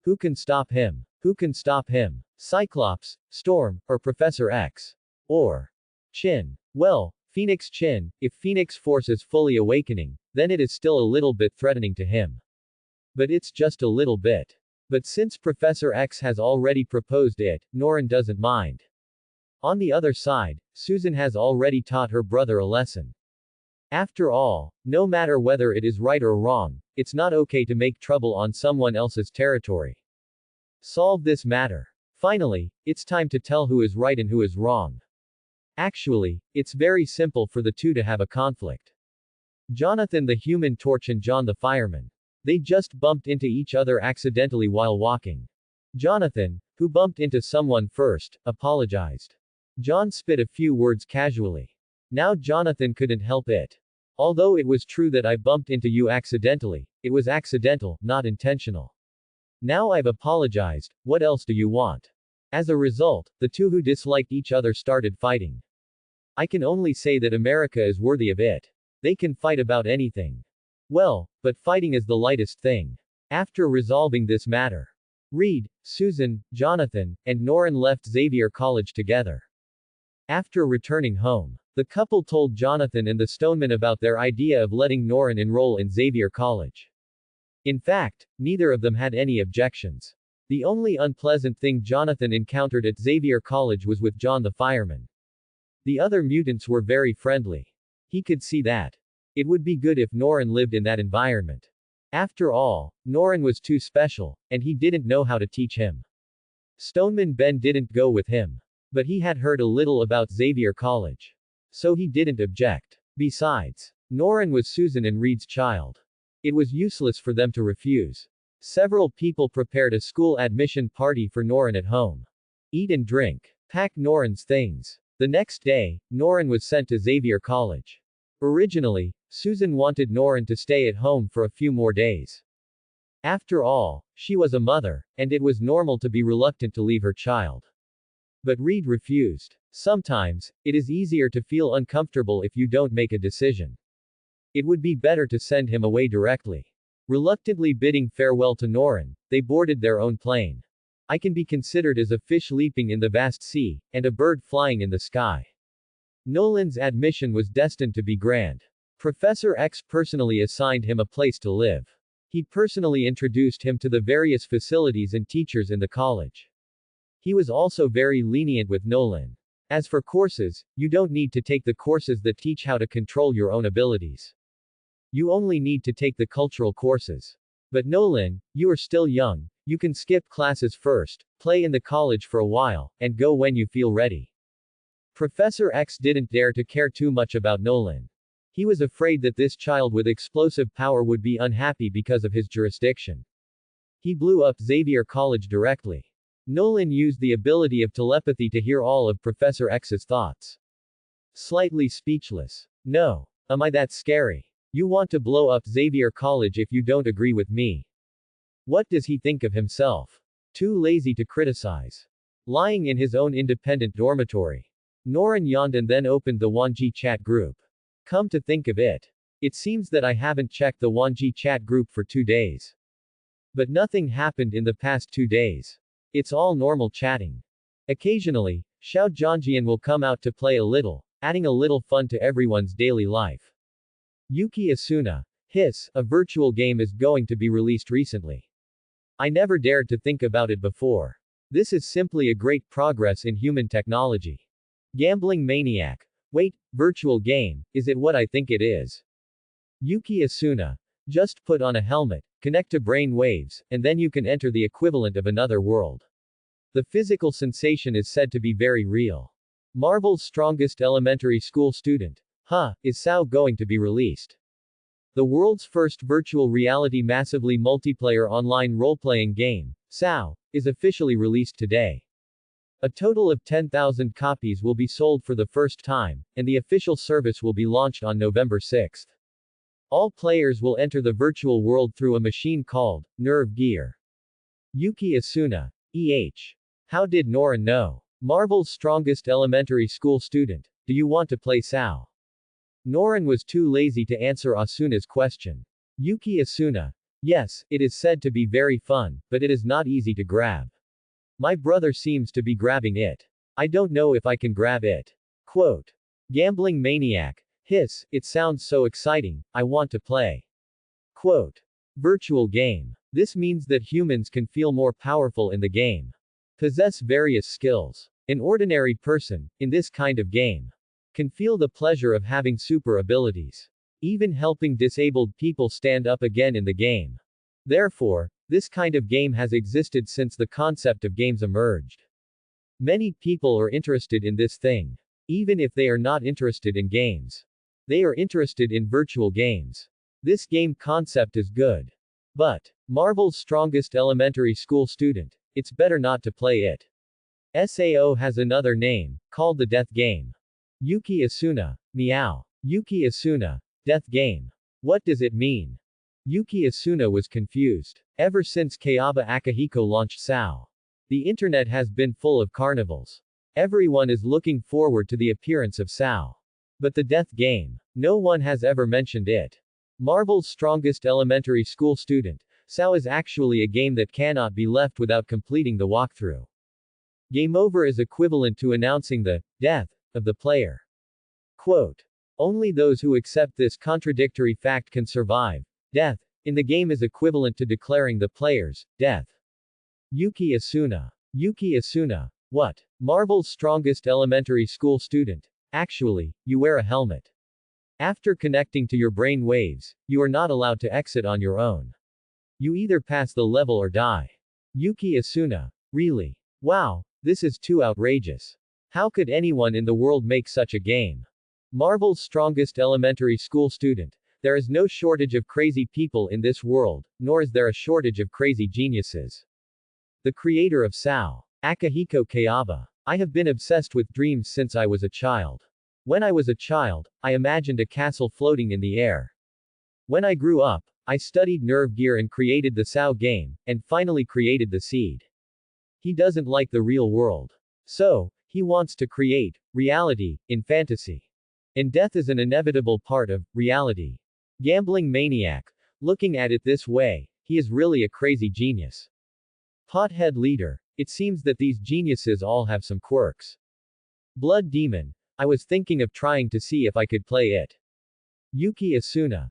Who can stop him? Who can stop him? Cyclops, Storm, or Professor X? Or Chin? Well, Phoenix Chin. If Phoenix Force is fully awakening, then it is still a little bit threatening to him. But it's just a little bit. But since Professor X has already proposed it, Norin doesn't mind. On the other side, Susan has already taught her brother a lesson. After all, no matter whether it is right or wrong, it's not okay to make trouble on someone else's territory. Solve this matter. Finally, it's time to tell who is right and who is wrong. Actually, it's very simple for the two to have a conflict. Jonathan the Human Torch and John the Fireman. They just bumped into each other accidentally while walking. Jonathan, who bumped into someone first, apologized. John spit a few words casually. Now Jonathan couldn't help it. Although it was true that I bumped into you accidentally, it was accidental, not intentional. Now I've apologized, what else do you want? As a result, the two who disliked each other started fighting. I can only say that America is worthy of it. They can fight about anything. Well, but fighting is the lightest thing. After resolving this matter, Reed, Susan, Jonathan, and Norin left Xavier College together. After returning home, the couple told Jonathan and the Stoneman about their idea of letting Norin enroll in Xavier College. In fact, neither of them had any objections. The only unpleasant thing Jonathan encountered at Xavier College was with John the Fireman. The other mutants were very friendly. He could see that. It would be good if Norin lived in that environment. After all, Norin was too special, and he didn't know how to teach him. Stoneman Ben didn't go with him. But he had heard a little about Xavier College. So he didn't object. Besides, Norin was Susan and Reed's child. It was useless for them to refuse. Several people prepared a school admission party for Norin at home. Eat and drink. Pack Norin's things. The next day, Norin was sent to Xavier College. Originally, Susan wanted Norin to stay at home for a few more days. After all, she was a mother, and it was normal to be reluctant to leave her child. But Reed refused. Sometimes, it is easier to feel uncomfortable if you don't make a decision. It would be better to send him away directly. Reluctantly bidding farewell to Norin, they boarded their own plane. I can be considered as a fish leaping in the vast sea, and a bird flying in the sky. Nolan's admission was destined to be grand. Professor X personally assigned him a place to live. He personally introduced him to the various facilities and teachers in the college. He was also very lenient with Nolan. As for courses, you don't need to take the courses that teach how to control your own abilities. You only need to take the cultural courses. But Nolan, you are still young, you can skip classes first, play in the college for a while, and go when you feel ready. Professor X didn't dare to care too much about Nolan. He was afraid that this child with explosive power would be unhappy because of his jurisdiction. He blew up Xavier College directly. Nolan used the ability of telepathy to hear all of Professor X's thoughts. Slightly speechless. No. Am I that scary? You want to blow up Xavier College if you don't agree with me. What does he think of himself? Too lazy to criticize. Lying in his own independent dormitory. Norin yawned and then opened the Wanji chat group. Come to think of it. It seems that I haven't checked the Wanji chat group for 2 days. But nothing happened in the past 2 days. It's all normal chatting. Occasionally, Xiao Zhangjian will come out to play a little, adding a little fun to everyone's daily life. Yuki Asuna. A virtual game is going to be released recently. I never dared to think about it before. This is simply a great progress in human technology. Gambling maniac. Wait, virtual game, is it what I think it is? Yuki Asuna. Just put on a helmet, connect to brain waves, and then you can enter the equivalent of another world. The physical sensation is said to be very real. Marvel's strongest elementary school student. Is SAO going to be released? The world's first virtual reality massively multiplayer online role-playing game, SAO, is officially released today. A total of 10,000 copies will be sold for the first time, and the official service will be launched on November 6. All players will enter the virtual world through a machine called Nerve Gear. Yuki Asuna. How did Norin know? Marvel's strongest elementary school student. Do you want to play SAO? Norin was too lazy to answer Asuna's question. Yuki Asuna. Yes, it is said to be very fun, but it is not easy to grab. My brother seems to be grabbing it. I don't know if I can grab it. Quote. Gambling maniac. It sounds so exciting, I want to play. Quote. Virtual game. This means that humans can feel more powerful in the game. Possess various skills. An ordinary person, in this kind of game, can feel the pleasure of having super abilities. Even helping disabled people stand up again in the game. Therefore, this kind of game has existed since the concept of games emerged. Many people are interested in this thing. Even if they are not interested in games. They are interested in virtual games. This game concept is good. But, Marvel's strongest elementary school student, it's better not to play it. SAO has another name, called the Death Game. Yuki Asuna. Meow. Yuki Asuna. Death Game. What does it mean? Yuki Asuna was confused. Ever since Kayaba Akihiko launched SAO, the internet has been full of carnivals. Everyone is looking forward to the appearance of SAO. But the Death Game. No one has ever mentioned it. Marvel's strongest elementary school student. SAO is actually a game that cannot be left without completing the walkthrough. Game over is equivalent to announcing the death of the player. Quote. Only those who accept this contradictory fact can survive. Death in the game is equivalent to declaring the player's death. Yuki Asuna. Yuki Asuna. What? Marvel's strongest elementary school student. Actually, you wear a helmet. After connecting to your brain waves, you are not allowed to exit on your own. You either pass the level or die. Yuki Asuna. Really? Wow, this is too outrageous. How could anyone in the world make such a game? Marvel's strongest elementary school student. There is no shortage of crazy people in this world, nor is there a shortage of crazy geniuses. The creator of SAO. Akihiko Kayaba. I have been obsessed with dreams since I was a child. When I was a child, I imagined a castle floating in the air. When I grew up, I studied Nerve Gear and created the SAO game, and finally created the seed. He doesn't like the real world. So, he wants to create reality in fantasy. And death is an inevitable part of reality. Gambling maniac. Looking at it this way, he is really a crazy genius. Pothead leader. It seems that these geniuses all have some quirks. Blood demon. I was thinking of trying to see if I could play it. Yuki Asuna.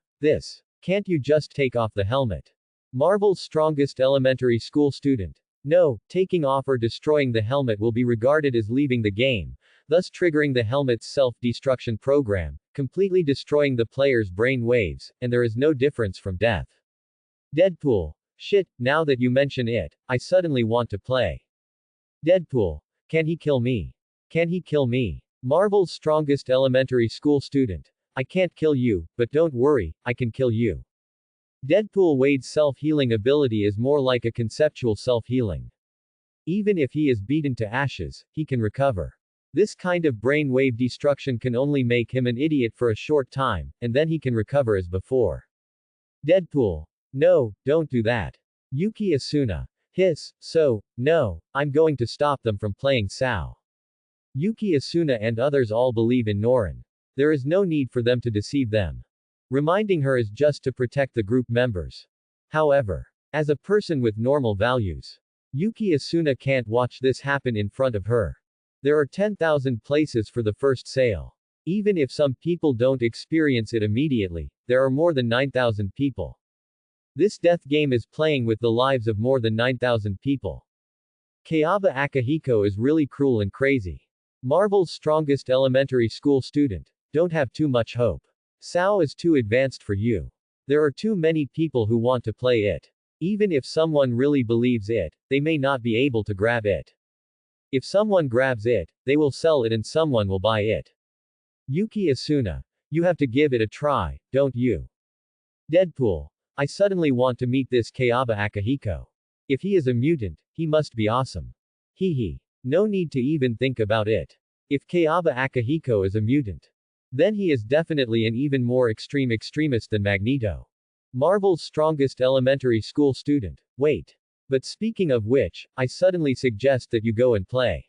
Can't you just take off the helmet? Marvel's strongest elementary school student. No, taking off or destroying the helmet will be regarded as leaving the game, thus triggering the helmet's self-destruction program, completely destroying the player's brain waves, and there is no difference from death. Deadpool. Shit, now that you mention it, I suddenly want to play. Deadpool. Can he kill me? Can he kill me? Marvel's strongest elementary school student. I can't kill you, but don't worry, I can kill you. Deadpool Wade's self-healing ability is more like a conceptual self-healing. Even if he is beaten to ashes, he can recover. This kind of brainwave destruction can only make him an idiot for a short time, and then he can recover as before. Deadpool. No, don't do that. Yuki Asuna. No, I'm going to stop them from playing SAO. Yuki Asuna and others all believe in Norin. There is no need for them to deceive them. Reminding her is just to protect the group members. However, as a person with normal values, Yuki Asuna can't watch this happen in front of her. There are 10,000 places for the first sale. Even if some people don't experience it immediately, there are more than 9,000 people. This death game is playing with the lives of more than 9,000 people. Kayaba Akihiko is really cruel and crazy. Marvel's strongest elementary school student. Don't have too much hope. Sao is too advanced for you. There are too many people who want to play it. Even if someone really believes it, they may not be able to grab it. If someone grabs it, they will sell it and someone will buy it. Yuki Asuna. You have to give it a try, don't you? Deadpool. I suddenly want to meet this Kayaba Akihiko. If he is a mutant, he must be awesome. Hee. No need to even think about it. If Kayaba Akihiko is a mutant, then he is definitely an even more extreme extremist than Magneto. Marvel's strongest elementary school student. Wait. But speaking of which, I suddenly suggest that you go and play.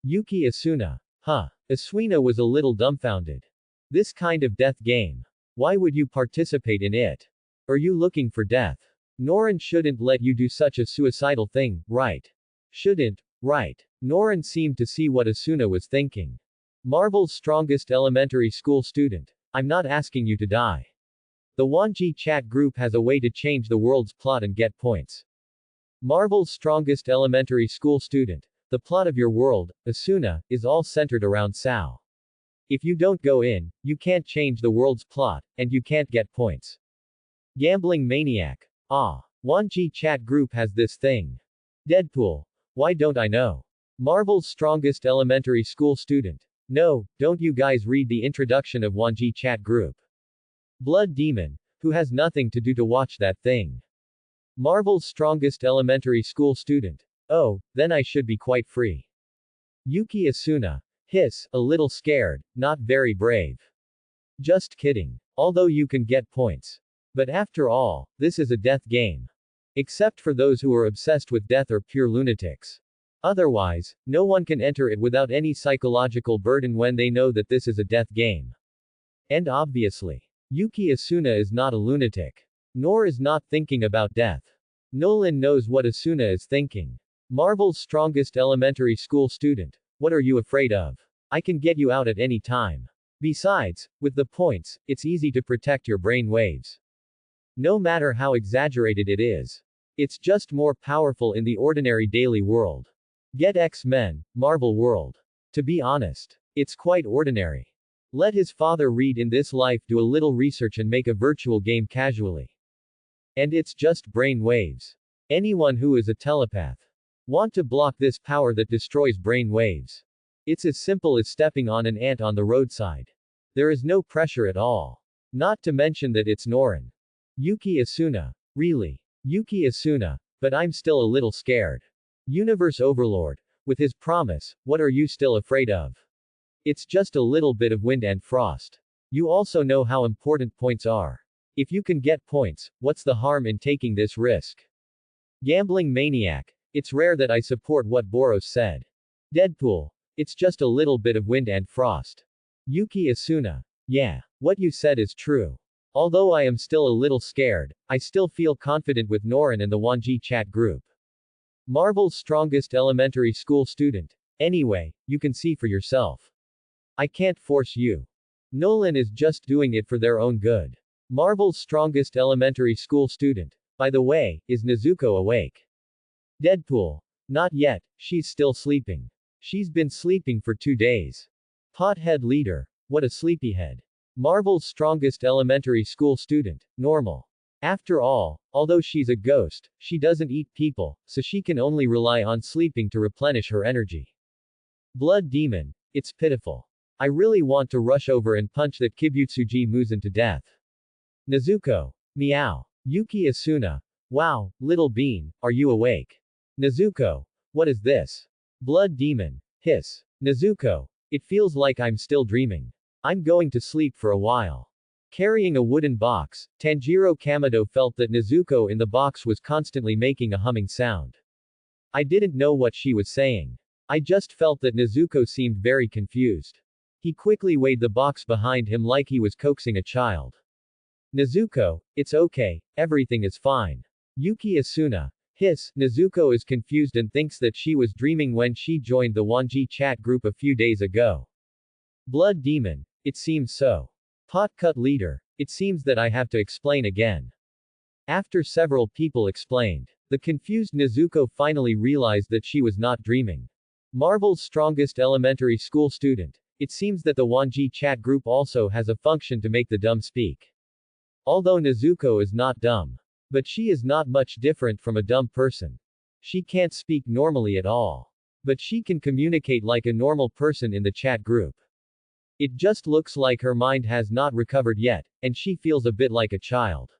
Yuki Asuna. Huh. Asuina was a little dumbfounded. This kind of death game. Why would you participate in it? Are you looking for death? Norin shouldn't let you do such a suicidal thing, right? Shouldn't, right? Norin seemed to see what Asuna was thinking. Marvel's strongest elementary school student. I'm not asking you to die. The Wanji chat group has a way to change the world's plot and get points. Marvel's strongest elementary school student. The plot of your world, Asuna, is all centered around Sao. If you don't go in, you can't change the world's plot, and you can't get points. Gambling maniac. Ah. Wanji chat group has this thing. Deadpool. Why don't I know? Marvel's strongest elementary school student. No, don't you guys read the introduction of Wanji chat group. Blood Demon. Who has nothing to do to watch that thing. Marvel's strongest elementary school student. Oh, then I should be quite free. Yuki Asuna. Hiss, a little scared, not very brave. Just kidding. Although you can get points. But after all, this is a death game. Except for those who are obsessed with death or pure lunatics. Otherwise, no one can enter it without any psychological burden when they know that this is a death game. And obviously, Yuki Asuna is not a lunatic. Nor is not thinking about death. Nolan knows what Asuna is thinking. Marvel's strongest elementary school student. What are you afraid of? I can get you out at any time. Besides, with the points, it's easy to protect your brain waves. No matter how exaggerated it is. It's just more powerful in the ordinary daily world. Get X-Men, Marvel World. To be honest, it's quite ordinary. Let his father read in this life, do a little research and make a virtual game casually. And it's just brain waves. Anyone who is a telepath want to block this power that destroys brain waves. It's as simple as stepping on an ant on the roadside. There is no pressure at all. Not to mention that it's Norin. Yuki Asuna. Really? Yuki Asuna. But I'm still a little scared. Universe Overlord. With his promise, what are you still afraid of? It's just a little bit of wind and frost. You also know how important points are. If you can get points, what's the harm in taking this risk? Gambling maniac. It's rare that I support what Boros said. Deadpool. It's just a little bit of wind and frost. Yuki Asuna. Yeah. What you said is true. Although I am still a little scared, I still feel confident with Norin and the Wanji chat group. Marvel's strongest elementary school student. Anyway, you can see for yourself. I can't force you. Nolan is just doing it for their own good. Marvel's strongest elementary school student. By the way, is Nezuko awake? Deadpool. Not yet, she's still sleeping. She's been sleeping for 2 days. Pothead leader. What a sleepyhead. Marvel's strongest elementary school student. Normal. After all, although she's a ghost, she doesn't eat people, so she can only rely on sleeping to replenish her energy. Blood Demon. It's pitiful. I really want to rush over and punch that Kibutsuji Muzan to death. Nezuko. Meow. Yuki Asuna. Wow, little bean, are you awake? Nezuko. What is this? Blood Demon. Hiss. Nezuko. It feels like I'm still dreaming. I'm going to sleep for a while. Carrying a wooden box, Tanjiro Kamado felt that Nezuko in the box was constantly making a humming sound. I didn't know what she was saying. I just felt that Nezuko seemed very confused. He quickly weighed the box behind him like he was coaxing a child. Nezuko, it's okay, everything is fine. Yuki Asuna. Hiss. Nezuko is confused and thinks that she was dreaming when she joined the Wanji chat group a few days ago. Blood Demon. It seems so. Potcut leader. It seems that I have to explain again. After several people explained, the confused Nezuko finally realized that she was not dreaming. Marvel's strongest elementary school student. It seems that the Wanji chat group also has a function to make the dumb speak. Although Nezuko is not dumb. But she is not much different from a dumb person. She can't speak normally at all. But she can communicate like a normal person in the chat group. It just looks like her mind has not recovered yet, and she feels a bit like a child.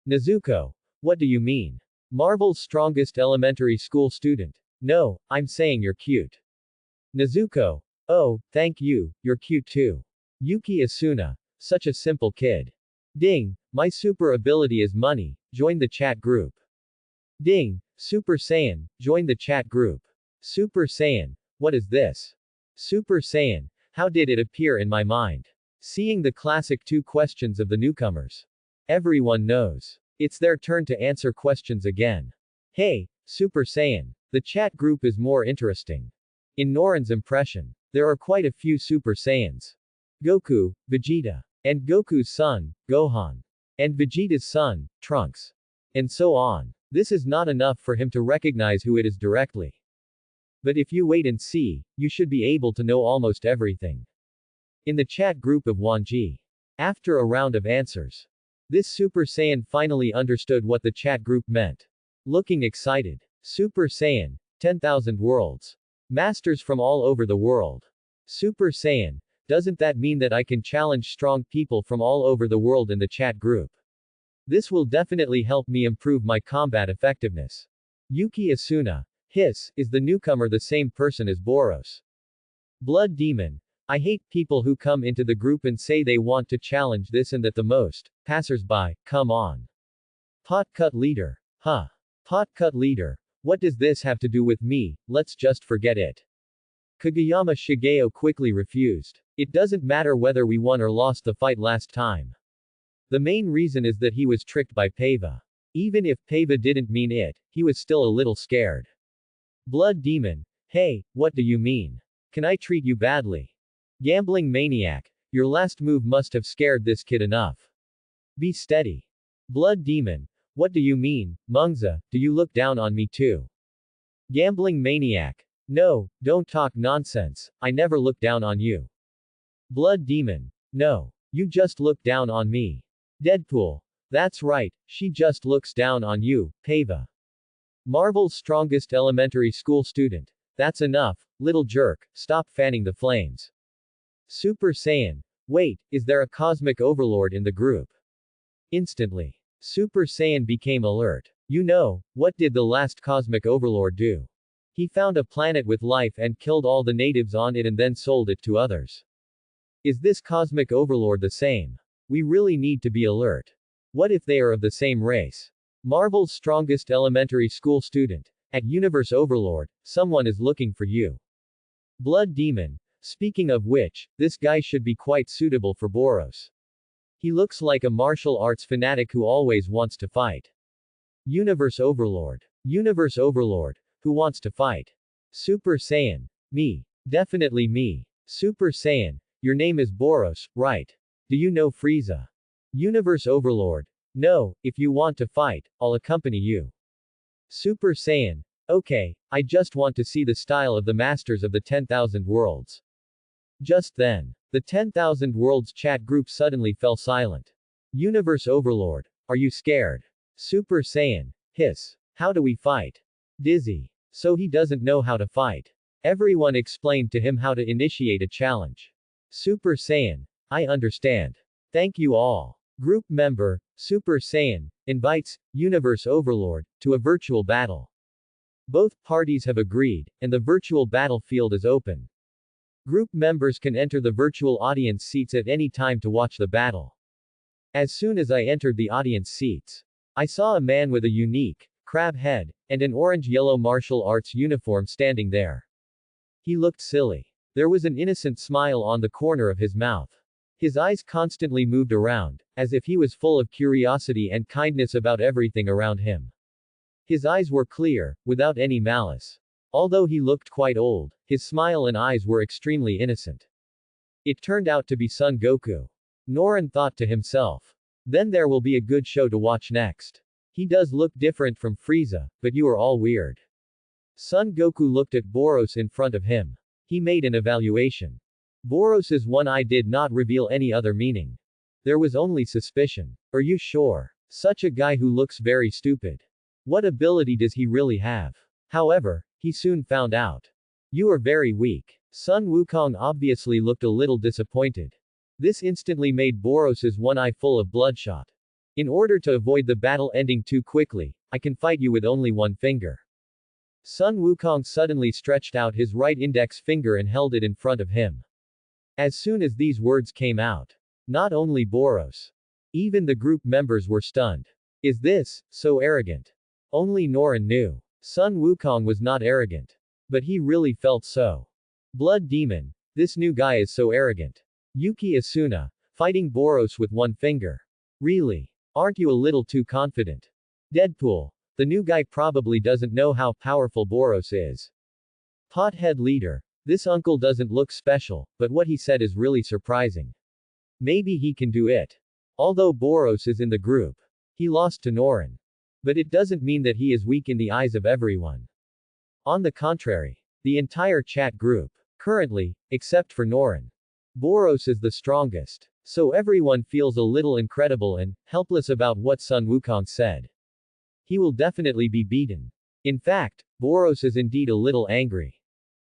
Nezuko. What do you mean? Marvel's strongest elementary school student. No, I'm saying you're cute. Nezuko. Oh, thank you, you're cute too. Yuki Asuna. Such a simple kid. Ding, my super ability is money, join the chat group. Ding, Super Saiyan, join the chat group. Super Saiyan. What is this? Super Saiyan. How did it appear in my mind? Seeing the classic 2 questions of the newcomers. Everyone knows. It's their turn to answer questions again. Hey, Super Saiyan. The chat group is more interesting. In Norin's impression, there are quite a few Super Saiyans. Goku, Vegeta. And Goku's son, Gohan. And Vegeta's son, Trunks. And so on. This is not enough for him to recognize who it is directly. But if you wait and see, you should be able to know almost everything. In the chat group of Wanji. After a round of answers. This Super Saiyan finally understood what the chat group meant. Looking excited. Super Saiyan. 10,000 worlds. Masters from all over the world. Super Saiyan. Doesn't that mean that I can challenge strong people from all over the world in the chat group? This will definitely help me improve my combat effectiveness. Yuki Asuna. Hiss, is the newcomer the same person as Boros? Blood Demon. I hate people who come into the group and say they want to challenge this and that the most. Passers-by, come on. Pot Cut Leader. Huh. Pot Cut Leader. What does this have to do with me? Let's just forget it. Kageyama Shigeo quickly refused. It doesn't matter whether we won or lost the fight last time. The main reason is that he was tricked by Pava. Even if Pava didn't mean it, he was still a little scared. Blood Demon. Hey, what do you mean? Can I treat you badly? Gambling Maniac. Your last move must have scared this kid enough. Be steady. Blood Demon. What do you mean, Mungza, do you look down on me too? Gambling Maniac. No, don't talk nonsense, I never look down on you. Blood Demon. No. You just look down on me. Deadpool. That's right, she just looks down on you, Pava. Marvel's strongest elementary school student. That's enough, little jerk, stop fanning the flames. Super Saiyan. Wait, is there a cosmic overlord in the group? Instantly. Super Saiyan became alert. You know, what did the last cosmic overlord do? He found a planet with life and killed all the natives on it and then sold it to others. Is this cosmic overlord the same? We really need to be alert. What if they are of the same race? Marvel's strongest elementary school student. At Universe Overlord, someone is looking for you. Blood Demon. Speaking of which, this guy should be quite suitable for Boros. He looks like a martial arts fanatic who always wants to fight. Universe Overlord. Universe Overlord. Who wants to fight? Super Saiyan. Me. Definitely me. Super Saiyan. Your name is Boros, right? Do you know Frieza? Universe Overlord. No, if you want to fight, I'll accompany you. Super Saiyan. Okay, I just want to see the style of the masters of the 10,000 worlds. Just then, the 10,000 worlds chat group suddenly fell silent. Universe Overlord. Are you scared? Super Saiyan. Hiss. How do we fight? Dizzy. So he doesn't know how to fight. Everyone explained to him how to initiate a challenge. Super Saiyan. I understand. Thank you all. Group member, Super Saiyan, invites Universe Overlord to a virtual battle. Both parties have agreed, and the virtual battlefield is open. Group members can enter the virtual audience seats at any time to watch the battle. As soon as I entered the audience seats, I saw a man with a unique, crab head, and an orange-yellow martial arts uniform standing there. He looked silly. There was an innocent smile on the corner of his mouth. His eyes constantly moved around, as if he was full of curiosity and kindness about everything around him. His eyes were clear, without any malice. Although he looked quite old, his smile and eyes were extremely innocent. It turned out to be Son Goku. Norin thought to himself. Then there will be a good show to watch next. He does look different from Frieza, but you are all weird. Son Goku looked at Boros in front of him. He made an evaluation. Boros's one eye did not reveal any other meaning. There was only suspicion. Are you sure? Such a guy who looks very stupid. What ability does he really have? However, he soon found out. You are very weak. Sun Wukong obviously looked a little disappointed. This instantly made Boros's one eye full of bloodshot. In order to avoid the battle ending too quickly, I can fight you with only one finger. Sun Wukong suddenly stretched out his right index finger and held it in front of him. As soon as these words came out, not only Boros, even the group members were stunned. Is this so arrogant? Only Norin knew. Sun Wukong was not arrogant. But he really felt so. Blood Demon, this new guy is so arrogant. Yuki Asuna, fighting Boros with one finger. Really? Aren't you a little too confident? Deadpool, the new guy probably doesn't know how powerful Boros is. Pothead Leader, this uncle doesn't look special, but what he said is really surprising. Maybe he can do it. Although Boros is in the group, he lost to Norin. But it doesn't mean that he is weak in the eyes of everyone. On the contrary, the entire chat group, currently, except for Norin, Boros is the strongest. So everyone feels a little incredible and helpless about what Sun Wukong said. He will definitely be beaten. In fact, Boros is indeed a little angry.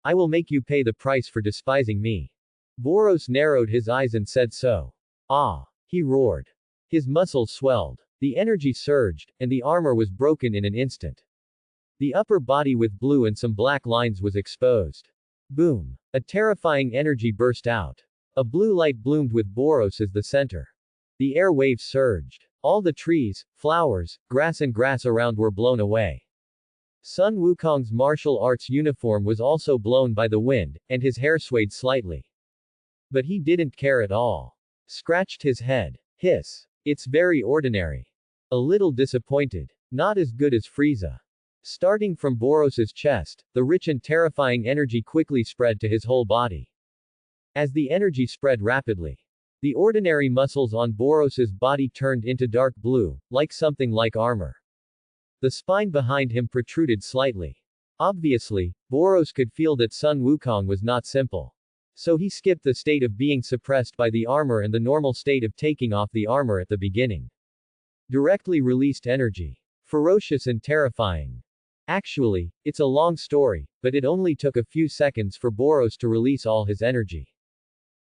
I will make you pay the price for despising me. Boros narrowed his eyes and said so. Ah! He roared. His muscles swelled. The energy surged, and the armor was broken in an instant. The upper body with blue and some black lines was exposed. Boom! A terrifying energy burst out. A blue light bloomed with Boros as the center. The air waves surged. All the trees, flowers, grass around were blown away. Sun Wukong's martial arts uniform was also blown by the wind, and his hair swayed slightly. But he didn't care at all. Scratched his head. Hiss. It's very ordinary. A little disappointed. Not as good as Frieza. Starting from Boros's chest, the rich and terrifying energy quickly spread to his whole body. As the energy spread rapidly, the ordinary muscles on Boros's body turned into dark blue, like something like armor. The spine behind him protruded slightly. Obviously, Boros could feel that Sun Wukong was not simple. So he skipped the state of being suppressed by the armor and the normal state of taking off the armor at the beginning. Directly released energy. Ferocious and terrifying. Actually, it's a long story, but it only took a few seconds for Boros to release all his energy.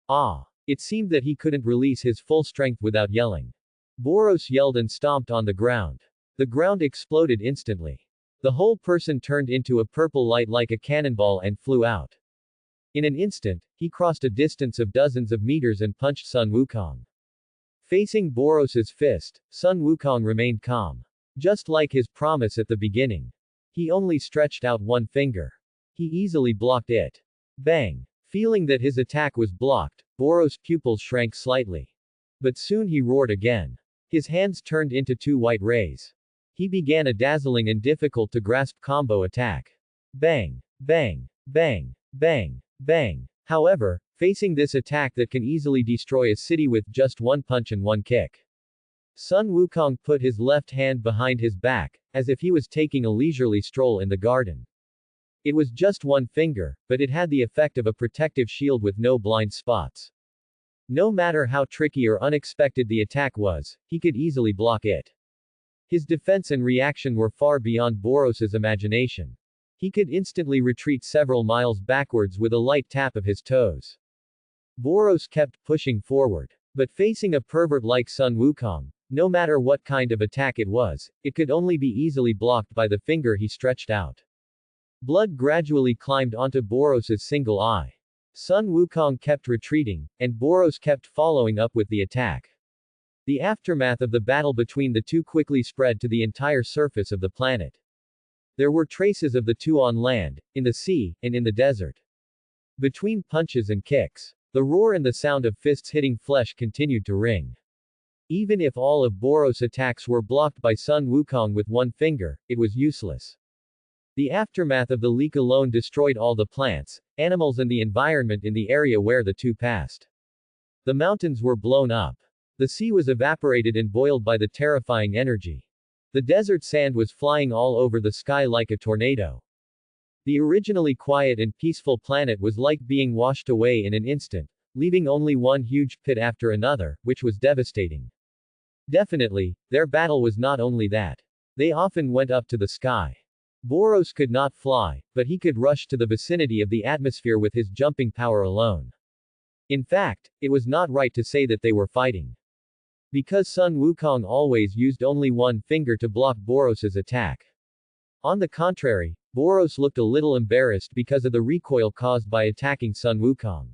Ah! It seemed that he couldn't release his full strength without yelling. Boros yelled and stomped on the ground. The ground exploded instantly. The whole person turned into a purple light like a cannonball and flew out. In an instant, he crossed a distance of dozens of meters and punched Sun Wukong. Facing Boros's fist, Sun Wukong remained calm. Just like his promise at the beginning. He only stretched out one finger. He easily blocked it. Bang! Feeling that his attack was blocked, Boros' pupils shrank slightly. But soon he roared again. His hands turned into two white rays. He began a dazzling and difficult to grasp combo attack. Bang! Bang! Bang! Bang! Bang! However, facing this attack that can easily destroy a city with just one punch and one kick, Sun Wukong put his left hand behind his back, as if he was taking a leisurely stroll in the garden. It was just one finger, but it had the effect of a protective shield with no blind spots. No matter how tricky or unexpected the attack was, he could easily block it. His defense and reaction were far beyond Boros's imagination. He could instantly retreat several miles backwards with a light tap of his toes. Boros kept pushing forward. But facing a pervert like Sun Wukong, no matter what kind of attack it was, it could only be easily blocked by the finger he stretched out. Blood gradually climbed onto Boros's single eye. Sun Wukong kept retreating, and Boros kept following up with the attack. The aftermath of the battle between the two quickly spread to the entire surface of the planet. There were traces of the two on land, in the sea, and in the desert. Between punches and kicks, the roar and the sound of fists hitting flesh continued to ring. Even if all of Boros' attacks were blocked by Sun Wukong with one finger, it was useless. The aftermath of the leak alone destroyed all the plants, animals and the environment in the area where the two passed. The mountains were blown up. The sea was evaporated and boiled by the terrifying energy. The desert sand was flying all over the sky like a tornado. The originally quiet and peaceful planet was like being washed away in an instant, leaving only one huge pit after another, which was devastating. Definitely, their battle was not only that. They often went up to the sky. Boros could not fly, but he could rush to the vicinity of the atmosphere with his jumping power alone. In fact, it was not right to say that they were fighting. Because Sun Wukong always used only one finger to block Boros's attack. On the contrary, Boros looked a little embarrassed because of the recoil caused by attacking Sun Wukong.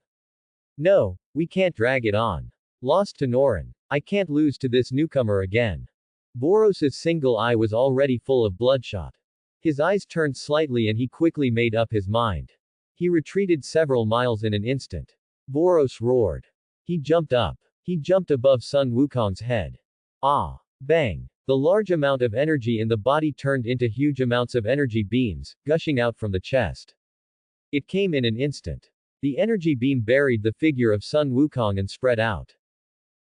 No, we can't drag it on. Lost to Norin. I can't lose to this newcomer again. Boros's single eye was already full of bloodshot. His eyes turned slightly and he quickly made up his mind. He retreated several miles in an instant. Boros roared. He jumped up. He jumped above Sun Wukong's head. Ah! Bang! The large amount of energy in the body turned into huge amounts of energy beams, gushing out from the chest. It came in an instant. The energy beam buried the figure of Sun Wukong and spread out.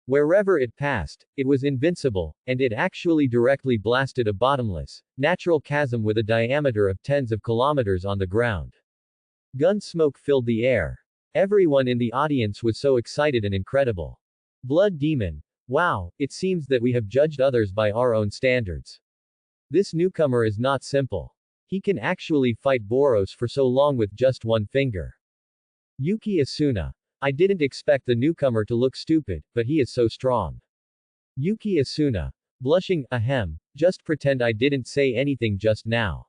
Wherever it passed, it was invincible, and it actually directly blasted a bottomless, natural chasm with a diameter of tens of kilometers on the ground. Gun smoke filled the air. Everyone in the audience was so excited and incredible. Blood Demon. Wow, it seems that we have judged others by our own standards. This newcomer is not simple. He can actually fight Boros for so long with just one finger. Yuki Asuna. I didn't expect the newcomer to look stupid, but he is so strong. Yuki Asuna. Blushing, ahem, just pretend I didn't say anything just now.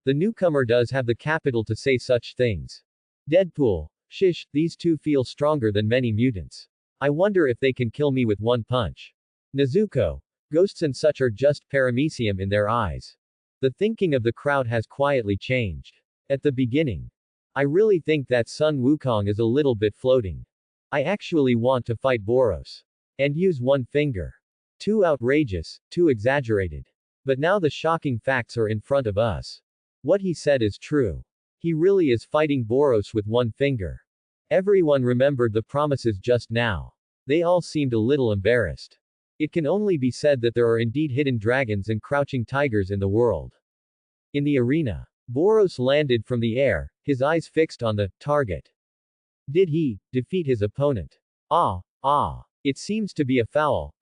The newcomer does have the capital to say such things. Deadpool. Shish, these two feel stronger than many mutants. I wonder if they can kill me with one punch. Nezuko. Ghosts and such are just paramecium in their eyes. The thinking of the crowd has quietly changed. At the beginning. I really think that Sun Wukong is a little bit floating. I actually want to fight Boros. And use one finger. Too outrageous, too exaggerated. But now the shocking facts are in front of us. What he said is true. He really is fighting Boros with one finger. Everyone remembered the promises just now. They all seemed a little embarrassed. It can only be said that there are indeed hidden dragons and crouching tigers in the world. In the arena, Boros landed from the air, his eyes fixed on the target. Did he defeat his opponent? It seems to be a foul.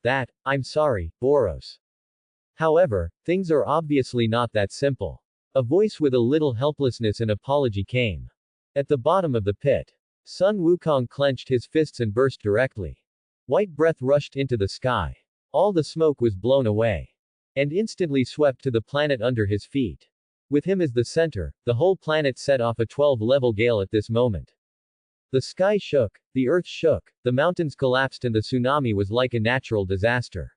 I'm sorry, Boros. However, things are obviously not that simple. A voice with a little helplessness and apology came. At the bottom of the pit, Sun Wukong clenched his fists and burst directly. White breath rushed into the sky. All the smoke was blown away. And instantly swept to the planet under his feet. With him as the center, the whole planet set off a 12-level gale at this moment. The sky shook, the earth shook, the mountains collapsed and the tsunami was like a natural disaster.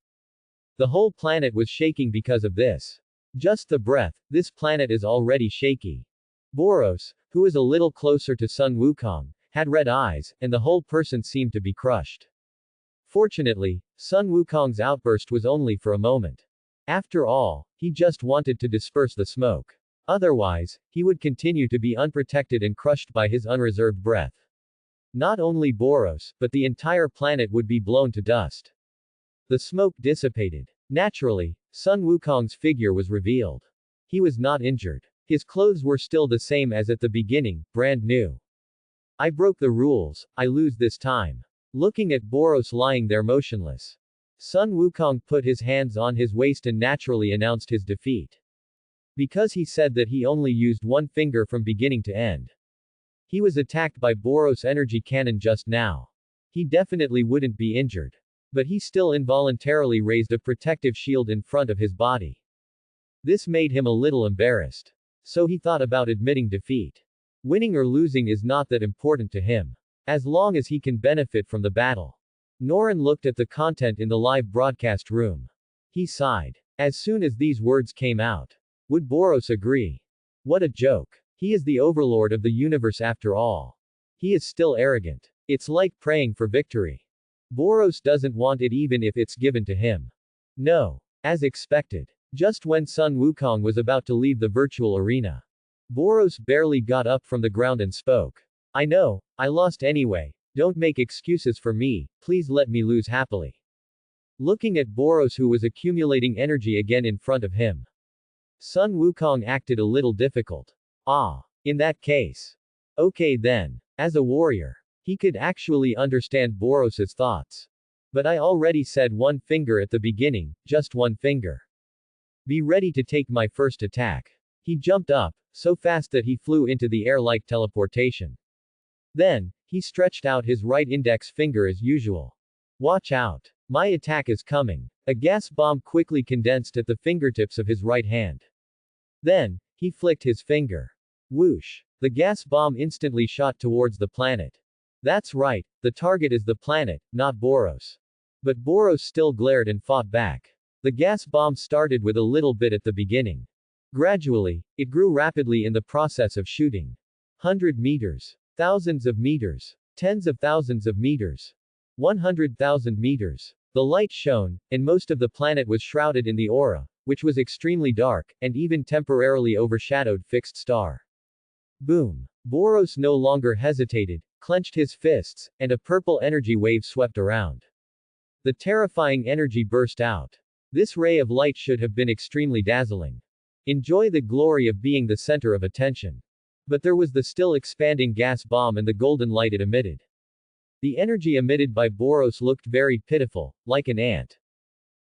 The whole planet was shaking because of this. Just the breath, this planet is already shaky. Boros, who is a little closer to Sun Wukong, had red eyes, and the whole person seemed to be crushed. Fortunately, Sun Wukong's outburst was only for a moment. After all, he just wanted to disperse the smoke. Otherwise, he would continue to be unprotected and crushed by his unreserved breath. Not only Boros, but the entire planet would be blown to dust. The smoke dissipated. Naturally, Sun Wukong's figure was revealed. He was not injured. His clothes were still the same as at the beginning, brand new. I broke the rules, I lose this time. Looking at Boros lying there motionless. Sun Wukong put his hands on his waist and naturally announced his defeat. Because he said that he only used one finger from beginning to end. He was attacked by Boros' energy cannon just now. He definitely wouldn't be injured. But he still involuntarily raised a protective shield in front of his body. This made him a little embarrassed. So he thought about admitting defeat. Winning or losing is not that important to him. As long as he can benefit from the battle. Norin looked at the content in the live broadcast room. He sighed. As soon as these words came out. Would Boros agree? What a joke. He is the overlord of the universe after all. He is still arrogant. It's like praying for victory. Boros doesn't want it even if it's given to him. No. As expected. Just when Sun Wukong was about to leave the virtual arena. Boros barely got up from the ground and spoke. I know, I lost anyway. Don't make excuses for me, please let me lose happily. Looking at Boros who was accumulating energy again in front of him. Sun Wukong acted a little difficult. In that case. Okay then. As a warrior. He could actually understand Boros's thoughts. But I already said one finger at the beginning, just one finger. Be ready to take my first attack. He jumped up, so fast that he flew into the air like teleportation. Then, he stretched out his right index finger as usual. Watch out. My attack is coming. A gas bomb quickly condensed at the fingertips of his right hand. Then, he flicked his finger. Whoosh. The gas bomb instantly shot towards the planet. That's right, the target is the planet, not Boros. But Boros still glared and fought back. The gas bomb started with a little bit at the beginning. Gradually, it grew rapidly in the process of shooting. 100 meters. Thousands of meters. Tens of thousands of meters. 100,000 meters. The light shone, and most of the planet was shrouded in the aura, which was extremely dark, and even temporarily overshadowed fixed star. Boom. Boros no longer hesitated, clenched his fists, and a purple energy wave swept around. The terrifying energy burst out. This ray of light should have been extremely dazzling. Enjoy the glory of being the center of attention. But there was the still expanding gas bomb and the golden light it emitted. The energy emitted by Boros looked very pitiful, like an ant.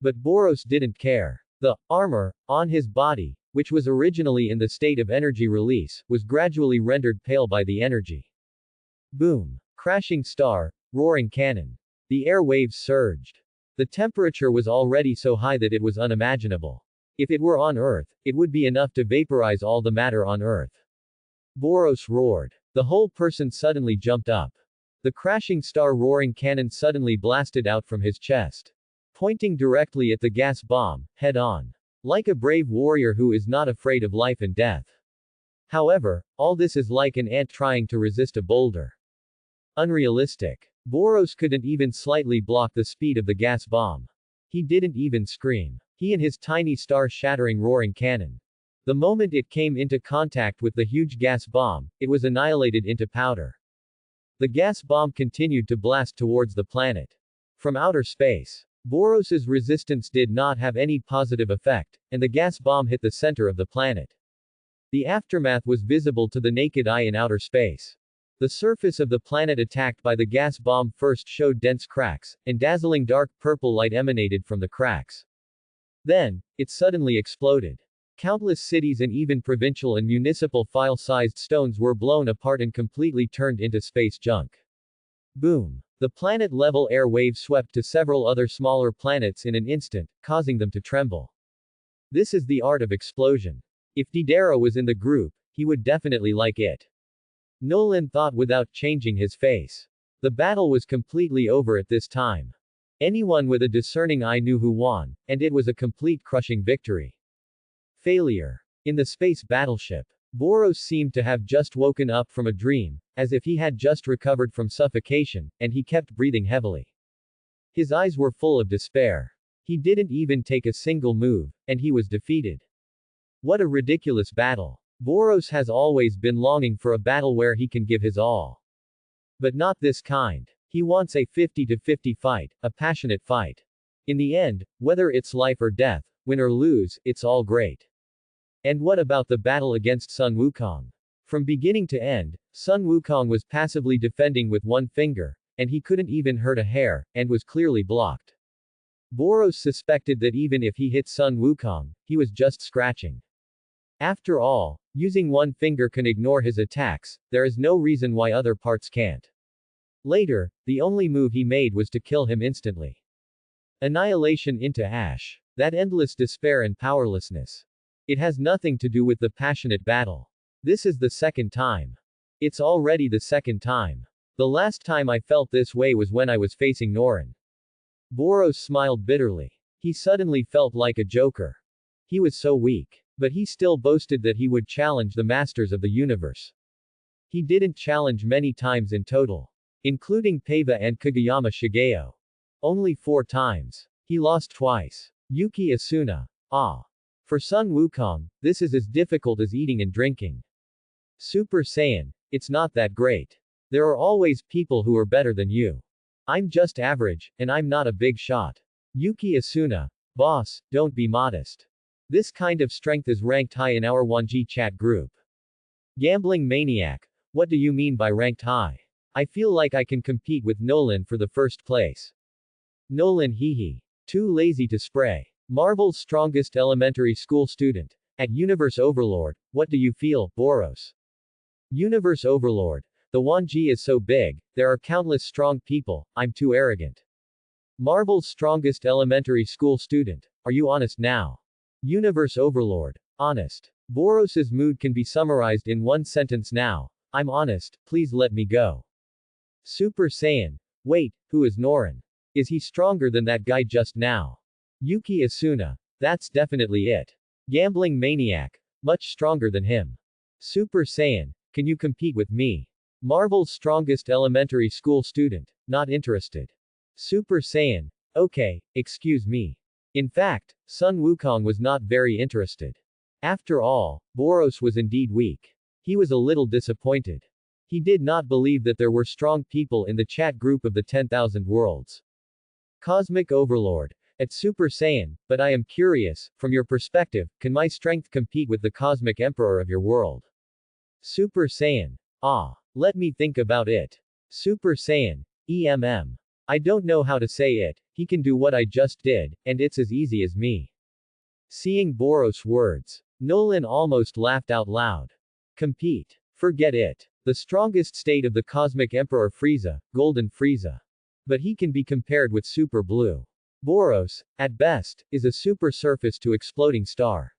But Boros didn't care. The armor on his body, which was originally in the state of energy release, was gradually rendered pale by the energy. Boom. Crashing star, roaring cannon. The air waves surged. The temperature was already so high that it was unimaginable. If it were on Earth, it would be enough to vaporize all the matter on Earth. Boros roared. The whole person suddenly jumped up. The crashing star roaring cannon suddenly blasted out from his chest, pointing directly at the gas bomb, head on. Like a brave warrior who is not afraid of life and death. However, all this is like an ant trying to resist a boulder. Unrealistic. Boros couldn't even slightly block the speed of the gas bomb. He didn't even scream. He and his tiny star-shattering roaring cannon. The moment it came into contact with the huge gas bomb, it was annihilated into powder. The gas bomb continued to blast towards the planet. From outer space. Boros's resistance did not have any positive effect, and the gas bomb hit the center of the planet. The aftermath was visible to the naked eye in outer space. The surface of the planet attacked by the gas bomb first showed dense cracks, and dazzling dark purple light emanated from the cracks. Then, it suddenly exploded. Countless cities and even provincial and municipal file-sized stones were blown apart and completely turned into space junk. Boom. The planet-level air wave swept to several other smaller planets in an instant, causing them to tremble. This is the art of explosion. If Didero was in the group, he would definitely like it. Nolan thought without changing his face. The battle was completely over at this time. Anyone with a discerning eye knew who won, and it was a complete crushing victory. Failure. In the space battleship. Boros seemed to have just woken up from a dream, as if he had just recovered from suffocation, and he kept breathing heavily. His eyes were full of despair. He didn't even take a single move, and he was defeated. What a ridiculous battle. Boros has always been longing for a battle where he can give his all. But not this kind. He wants a 50-50 fight, a passionate fight. In the end, whether it's life or death, win or lose, it's all great. And what about the battle against Sun Wukong? From beginning to end, Sun Wukong was passively defending with one finger, and he couldn't even hurt a hair, and was clearly blocked. Boros suspected that even if he hit Sun Wukong, he was just scratching. After all, using one finger can ignore his attacks, there is no reason why other parts can't. Later, the only move he made was to kill him instantly. Annihilation into ash. That endless despair and powerlessness. It has nothing to do with the passionate battle. This is the second time. It's already the second time. The last time I felt this way was when I was facing Norin. Boros smiled bitterly. He suddenly felt like a joker. He was so weak. But he still boasted that he would challenge the masters of the universe. He didn't challenge many times in total. Including Peiba and Kageyama Shigeo. Only 4 times. He lost twice. Yuki Asuna. Ah. For Sun Wukong, this is as difficult as eating and drinking. Super Saiyan. It's not that great. There are always people who are better than you. I'm just average, and I'm not a big shot. Yuki Asuna. Boss, don't be modest. This kind of strength is ranked high in our 1G chat group. Gambling maniac. What do you mean by ranked high? I feel like I can compete with Nolan for the first place. Nolan hehe. Too lazy to spray. Marvel's strongest elementary school student. At Universe Overlord, what do you feel, Boros? Universe Overlord. The Wanji is so big, there are countless strong people, I'm too arrogant. Marvel's strongest elementary school student. Are you honest now? Universe Overlord. Honest. Boros's mood can be summarized in one sentence now. I'm honest, please let me go. Super Saiyan. Wait, who is Norin? Is he stronger than that guy just now? Yuki Asuna. That's definitely it. Gambling maniac. Much stronger than him. Super Saiyan. Can you compete with me? Marvel's strongest elementary school student. Not interested. Super Saiyan. Okay, excuse me. In fact, Sun Wukong was not very interested. After all, Boros was indeed weak. He was a little disappointed. He did not believe that there were strong people in the chat group of the 10,000 worlds. Cosmic Overlord. At Super Saiyan, but I am curious, from your perspective, can my strength compete with the Cosmic Emperor of your world? Super Saiyan. Ah. Let me think about it. Super Saiyan. I don't know how to say it, he can do what I just did, and it's as easy as me. Seeing Boros' words, Nolan almost laughed out loud. Compete. Forget it. The strongest state of the Cosmic Emperor Frieza, Golden Frieza. But he can be compared with Super Blue. Boros, at best, is a super surface to exploding star.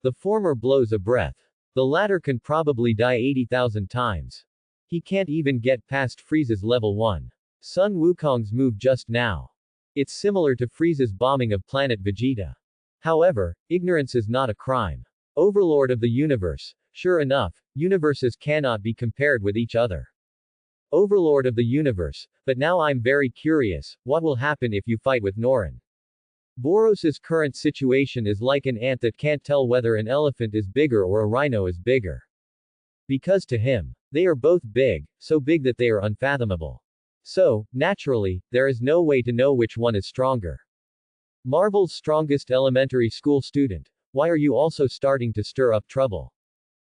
The former blows a breath. The latter can probably die 80,000 times. He can't even get past Frieza's level 1. Sun Wukong's move just now. It's similar to Frieza's bombing of planet Vegeta. However, ignorance is not a crime. Overlord of the universe. Sure enough, universes cannot be compared with each other. Overlord of the universe, but now I'm very curious, what will happen if you fight with Norin? Boros's current situation is like an ant that can't tell whether an elephant is bigger or a rhino is bigger. Because to him, they are both big, so big that they are unfathomable. So, naturally, there is no way to know which one is stronger. Marvel's strongest elementary school student. Why are you also starting to stir up trouble?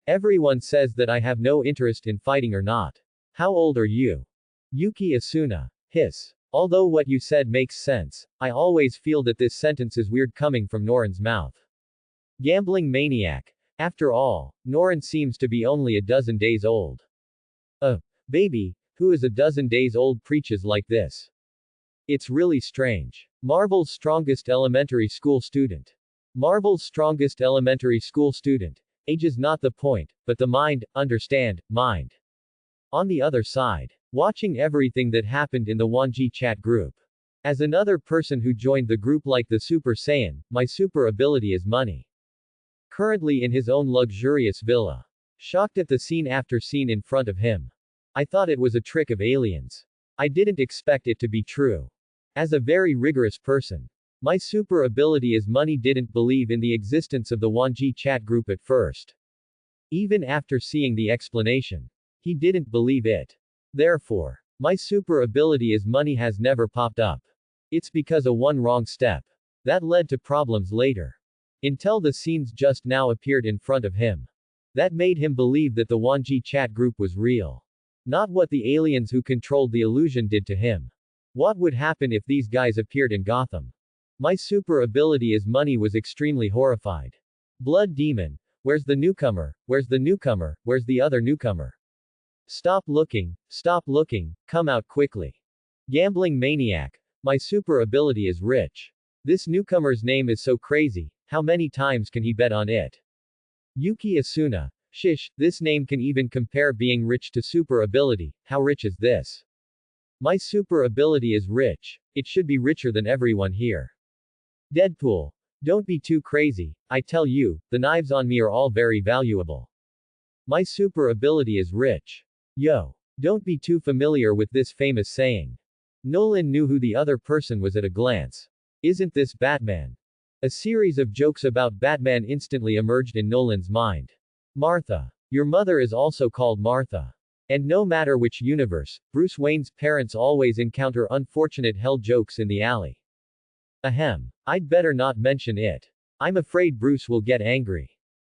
Everyone says that I have no interest in fighting or not. How old are you? Yuki Asuna. Hiss. Although what you said makes sense, I always feel that this sentence is weird coming from Norin's mouth. Gambling maniac. After all, Norin seems to be only a dozen days old. Baby, who is a dozen days old preaches like this? It's really strange. Marvel's strongest elementary school student. Marvel's strongest elementary school student. Age is not the point, but the mind, understand, mind. On the other side, watching everything that happened in the Wanji chat group. As another person who joined the group like the Super Saiyan, my super ability is money. Currently in his own luxurious villa. Shocked at the scene after scene in front of him. I thought it was a trick of aliens. I didn't expect it to be true. As a very rigorous person, my super ability is money didn't believe in the existence of the Wanji chat group at first. Even after seeing the explanation, he didn't believe it. Therefore, my super ability is money has never popped up. It's because of one wrong step. That led to problems later. Until the scenes just now appeared in front of him. That made him believe that the Wanji chat group was real. Not what the aliens who controlled the illusion did to him. What would happen if these guys appeared in Gotham? My super ability is money was extremely horrified. Blood demon. Where's the newcomer? Where's the newcomer? Where's the other newcomer? Stop looking, come out quickly. Gambling maniac. My super ability is rich. This newcomer's name is so crazy, how many times can he bet on it? Yuki Asuna. Shish, this name can even compare being rich to super ability, how rich is this? My super ability is rich, it should be richer than everyone here. Deadpool. Don't be too crazy, I tell you, the knives on me are all very valuable. My super ability is rich. Yo. Don't be too familiar with this famous saying. Nolan knew who the other person was at a glance. Isn't this Batman? A series of jokes about Batman instantly emerged in Nolan's mind. Martha. Your mother is also called Martha. And no matter which universe, Bruce Wayne's parents always encounter unfortunate hell jokes in the alley. Ahem. I'd better not mention it. I'm afraid Bruce will get angry.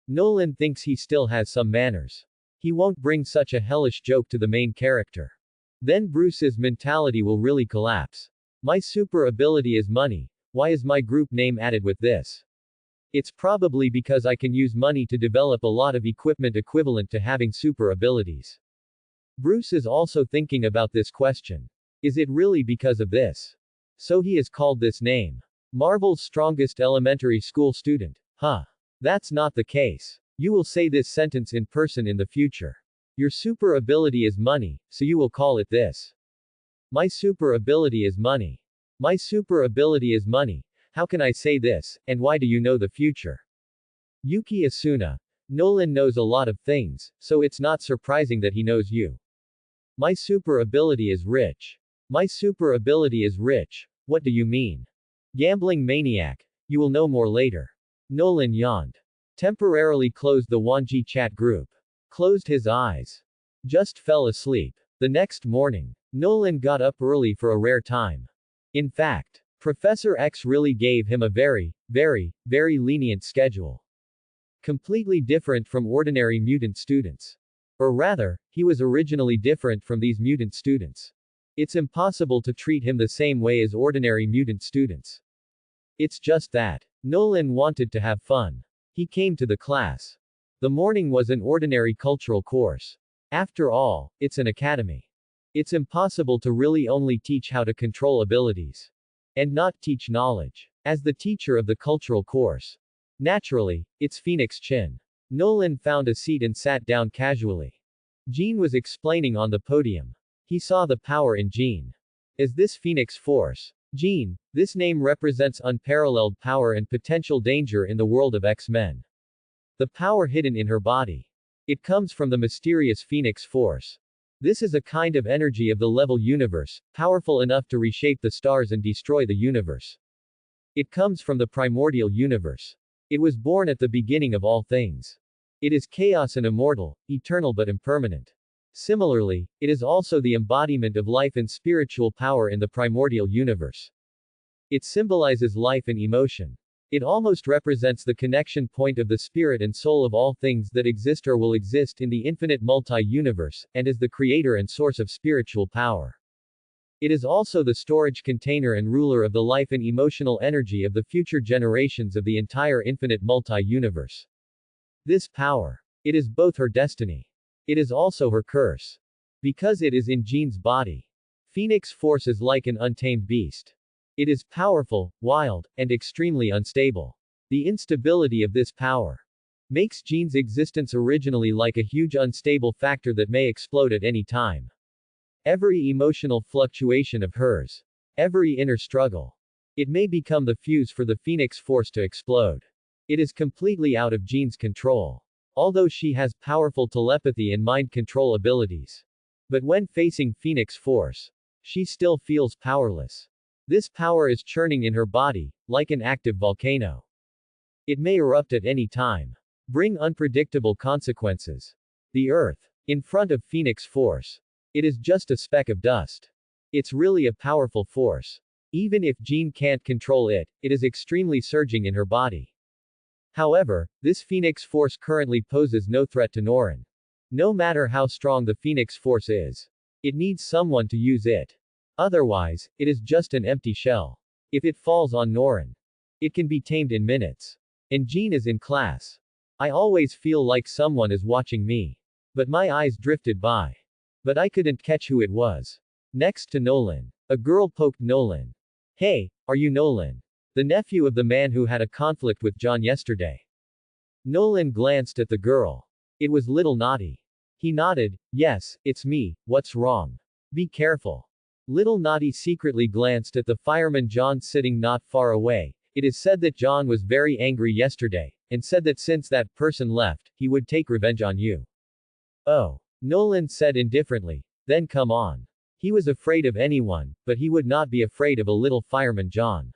Nolan thinks he still has some manners. He won't bring such a hellish joke to the main character. Then Bruce's mentality will really collapse. My super ability is money. Why is my group name added with this? It's probably because I can use money to develop a lot of equipment equivalent to having super abilities. Bruce is also thinking about this question. Is it really because of this? So he is called this name. Marvel's strongest elementary school student. Huh. That's not the case. You will say this sentence in person in the future. Your super ability is money, so you will call it this. My super ability is money. My super ability is money. How can I say this, and why do you know the future? Yuki Asuna. Nolan knows a lot of things, so it's not surprising that he knows you. My super ability is rich. My super ability is rich. What do you mean? Gambling maniac. You will know more later. Nolan yawned. Temporarily closed the Wanji chat group. Closed his eyes. Just fell asleep. The next morning, Nolan got up early for a rare time. In fact, Professor X really gave him a very lenient schedule. Completely different from ordinary mutant students. Or rather, he was originally different from these mutant students. It's impossible to treat him the same way as ordinary mutant students. It's just that Nolan wanted to have fun. He came to the class. The morning was an ordinary cultural course. After all, it's an academy. It's impossible to really only teach how to control abilities. And not teach knowledge. As the teacher of the cultural course. Naturally, it's Phoenix Chin. Nolan found a seat and sat down casually. Jean was explaining on the podium. He saw the power in Jean. Is this Phoenix Force? Jean, this name represents unparalleled power and potential danger in the world of X-Men. The power hidden in her body. It comes from the mysterious Phoenix Force. This is a kind of energy of the level universe, powerful enough to reshape the stars and destroy the universe. It comes from the primordial universe. It was born at the beginning of all things. It is chaos and immortal, eternal but impermanent. Similarly, it is also the embodiment of life and spiritual power in the primordial universe. It symbolizes life and emotion. It almost represents the connection point of the spirit and soul of all things that exist or will exist in the infinite multi-universe, and is the creator and source of spiritual power. It is also the storage container and ruler of the life and emotional energy of the future generations of the entire infinite multi-universe. This power. It is both her destiny. It is also her curse. Because it is in Jean's body. Phoenix Force is like an untamed beast. It is powerful, wild, and extremely unstable. The instability of this power makes Jean's existence originally like a huge unstable factor that may explode at any time. Every emotional fluctuation of hers, every inner struggle, it may become the fuse for the Phoenix Force to explode. It is completely out of Jean's control. Although she has powerful telepathy and mind control abilities. But when facing Phoenix Force, she still feels powerless. This power is churning in her body, like an active volcano. It may erupt at any time. Bring unpredictable consequences. The Earth. In front of Phoenix Force. It is just a speck of dust. It's really a powerful force. Even if Jean can't control it, it is extremely surging in her body. However, this Phoenix Force currently poses no threat to Norin. No matter how strong the Phoenix Force is. It needs someone to use it. Otherwise, it is just an empty shell. If it falls on Norin, it can be tamed in minutes. And Jean is in class. I always feel like someone is watching me. But my eyes drifted by. But I couldn't catch who it was. Next to Nolan. A girl poked Nolan. Hey, are you Nolan? The nephew of the man who had a conflict with John yesterday. Nolan glanced at the girl. It was Little Naughty. He nodded. Yes, it's me, what's wrong? Be careful. Little Naughty secretly glanced at the fireman John sitting not far away. It is said that John was very angry yesterday, and said that since that person left, he would take revenge on you. Oh. Nolan said indifferently. Then come on. He was afraid of anyone, but he would not be afraid of a little fireman John.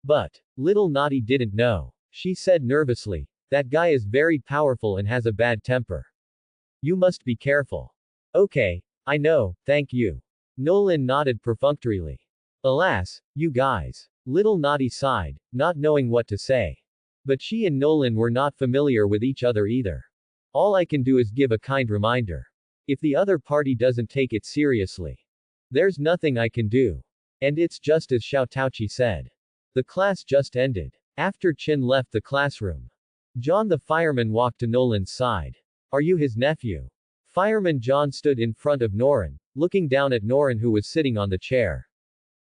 But, Little Naughty didn't know. She said nervously, that guy is very powerful and has a bad temper. You must be careful. Okay, I know, thank you. Nolan nodded perfunctorily. Alas, you guys. Little Naughty sighed, not knowing what to say. But she and Nolan were not familiar with each other either. All I can do is give a kind reminder. If the other party doesn't take it seriously, there's nothing I can do. And it's just as Xiao Taoqi said. The class just ended. After Chin left the classroom, John the fireman walked to Nolan's side. Are you his nephew? Fireman John stood in front of Norin, looking down at Norin who was sitting on the chair.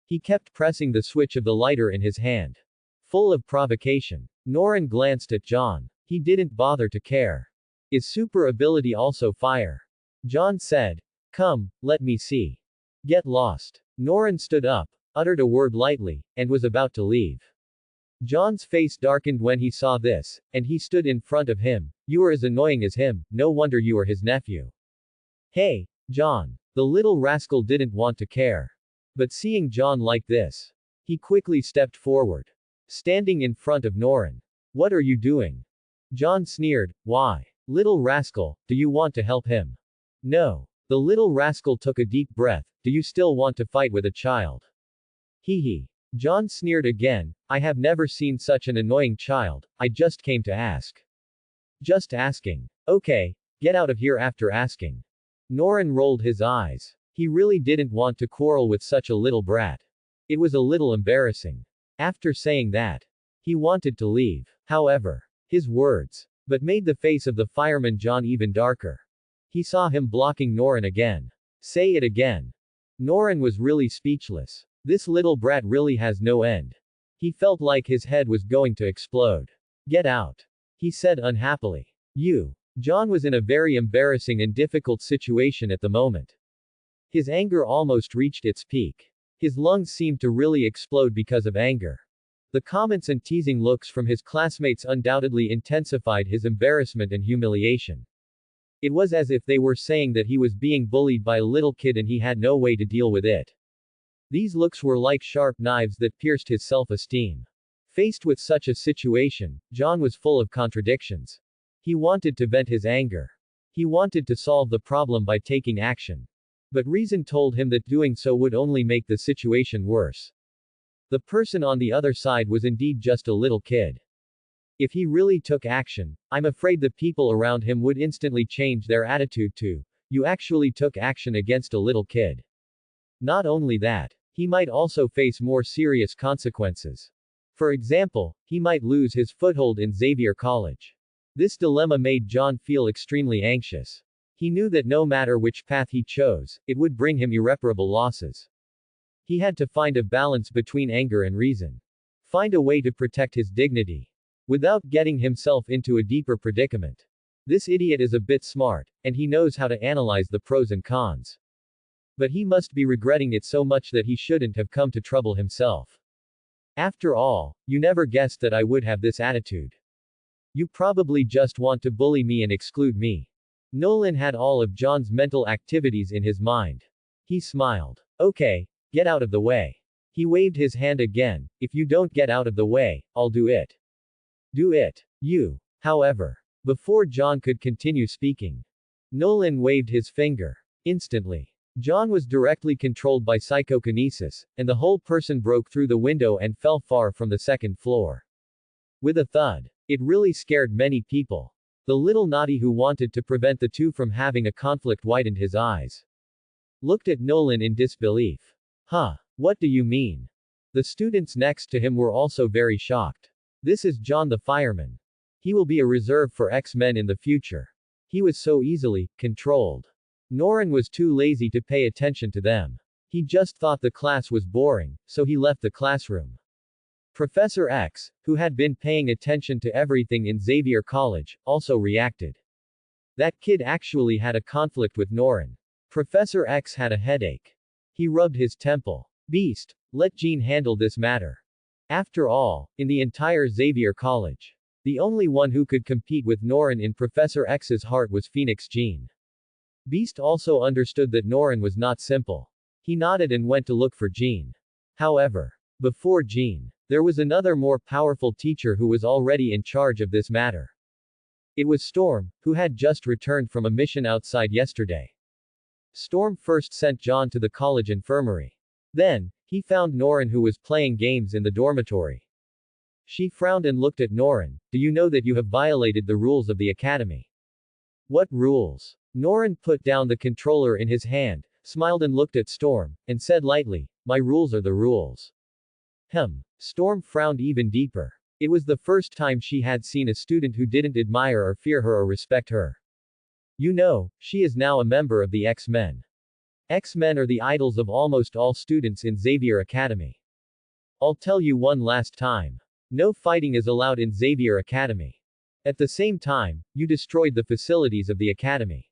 He kept pressing the switch of the lighter in his hand. Full of provocation. Norin glanced at John. He didn't bother to care. Is super ability also fire? John said. Come, let me see. Get lost. Norin stood up, uttered a word lightly, and was about to leave. John's face darkened when he saw this, and he stood in front of him. You are as annoying as him, no wonder you are his nephew. Hey, John. The little rascal didn't want to care. But seeing John like this, he quickly stepped forward. Standing in front of Norin. What are you doing? John sneered. Why? Little rascal, do you want to help him? No. The little rascal took a deep breath. Do you still want to fight with a child? Hee hee. John sneered again. I have never seen such an annoying child. I just came to ask. Just asking. Okay, get out of here after asking. Norin rolled his eyes. He really didn't want to quarrel with such a little brat. It was a little embarrassing. After saying that, he wanted to leave. However, his words but made the face of the fireman John even darker. He saw him blocking Norin again. Say it again. Norin was really speechless. This little brat really has no end. He felt like his head was going to explode. Get out. He said unhappily. You. John was in a very embarrassing and difficult situation at the moment. His anger almost reached its peak. His lungs seemed to really explode because of anger. The comments and teasing looks from his classmates undoubtedly intensified his embarrassment and humiliation. It was as if they were saying that he was being bullied by a little kid and he had no way to deal with it. These looks were like sharp knives that pierced his self-esteem. Faced with such a situation, John was full of contradictions. He wanted to vent his anger. He wanted to solve the problem by taking action. But reason told him that doing so would only make the situation worse. The person on the other side was indeed just a little kid. If he really took action, I'm afraid the people around him would instantly change their attitude to, you actually took action against a little kid. Not only that, he might also face more serious consequences. For example, he might lose his foothold in Xavier College. This dilemma made John feel extremely anxious. He knew that no matter which path he chose, it would bring him irreparable losses. He had to find a balance between anger and reason. Find a way to protect his dignity without getting himself into a deeper predicament. This idiot is a bit smart, and he knows how to analyze the pros and cons. But he must be regretting it so much that he shouldn't have come to trouble himself. After all, you never guessed that I would have this attitude. You probably just want to bully me and exclude me. Nolan had all of John's mental activities in his mind. He smiled. Okay, get out of the way. He waved his hand again. If you don't get out of the way, I'll do it. Do it. You. However, before John could continue speaking, Nolan waved his finger. Instantly, John was directly controlled by psychokinesis, and the whole person broke through the window and fell far from the second floor. With a thud. It really scared many people. The little naughty who wanted to prevent the two from having a conflict widened his eyes. Looked at Nolan in disbelief. Huh? What do you mean? The students next to him were also very shocked. This is John the fireman. He will be a reserve for X-Men in the future. He was so easily controlled. Norin was too lazy to pay attention to them. He just thought the class was boring, so he left the classroom. Professor X, who had been paying attention to everything in Xavier College, also reacted. That kid actually had a conflict with Norin. Professor X had a headache. He rubbed his temple. Beast, let Jean handle this matter. After all, in the entire Xavier College, the only one who could compete with Norin in Professor X's heart was Phoenix Jean. Beast also understood that Norin was not simple. He nodded and went to look for Jean. However, before Jean, there was another more powerful teacher who was already in charge of this matter. It was Storm, who had just returned from a mission outside yesterday. Storm first sent John to the college infirmary. Then, he found Norin who was playing games in the dormitory. She frowned and looked at Norin. Do you know that you have violated the rules of the academy? What rules? Norin put down the controller in his hand, smiled and looked at Storm, and said lightly, my rules are the rules. Storm frowned even deeper. It was the first time she had seen a student who didn't admire or fear her or respect her. You know, she is now a member of the X-Men. X-Men are the idols of almost all students in Xavier Academy. I'll tell you one last time. No fighting is allowed in Xavier Academy. At the same time, you destroyed the facilities of the Academy.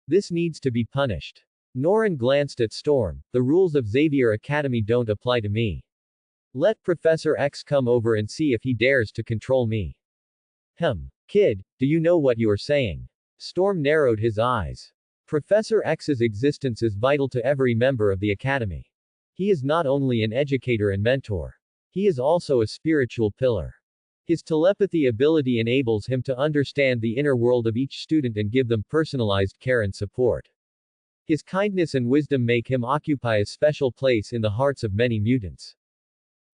This needs to be punished. Norin glanced at Storm. The rules of Xavier Academy don't apply to me. Let Professor X come over and see if he dares to control me. Kid, do you know what you are saying? Storm narrowed his eyes. Professor X's existence is vital to every member of the Academy. He is not only an educator and mentor. He is also a spiritual pillar. His telepathy ability enables him to understand the inner world of each student and give them personalized care and support. His kindness and wisdom make him occupy a special place in the hearts of many mutants.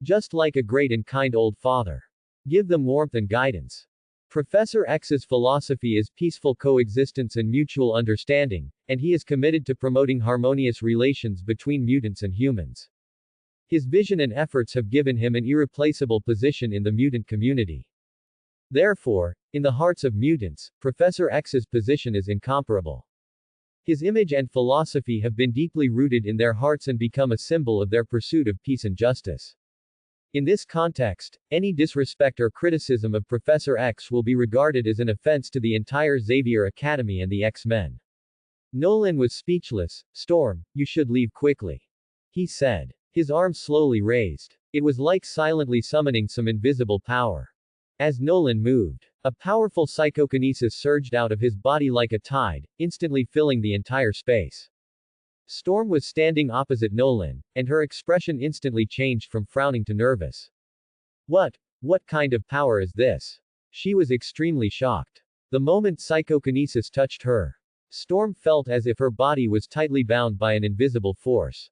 Just like a great and kind old father. Give them warmth and guidance. Professor X's philosophy is peaceful coexistence and mutual understanding, and he is committed to promoting harmonious relations between mutants and humans. His vision and efforts have given him an irreplaceable position in the mutant community. Therefore, in the hearts of mutants, Professor X's position is incomparable. His image and philosophy have been deeply rooted in their hearts and become a symbol of their pursuit of peace and justice. In this context, any disrespect or criticism of Professor X will be regarded as an offense to the entire Xavier Academy and the X-Men. Nolan was speechless. Storm, you should leave quickly. He said. His arms slowly raised. It was like silently summoning some invisible power. As Nolan moved, a powerful psychokinesis surged out of his body like a tide, instantly filling the entire space. Storm was standing opposite Nolan, and her expression instantly changed from frowning to nervous. What kind of power is this? She was extremely shocked. The moment psychokinesis touched her, Storm felt as if her body was tightly bound by an invisible force.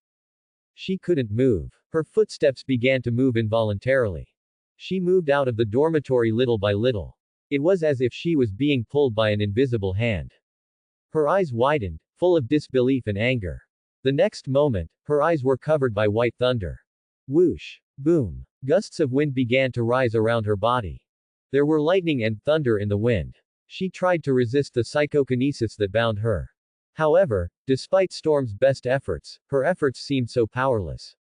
She couldn't move. Her footsteps began to move involuntarily. She moved out of the dormitory little by little. It was as if she was being pulled by an invisible hand. Her eyes widened, full of disbelief and anger. The next moment, her eyes were covered by white thunder. Whoosh! Boom! Gusts of wind began to rise around her body. There were lightning and thunder in the wind. She tried to resist the psychokinesis that bound her. However, despite Storm's best efforts, her efforts seemed so powerless.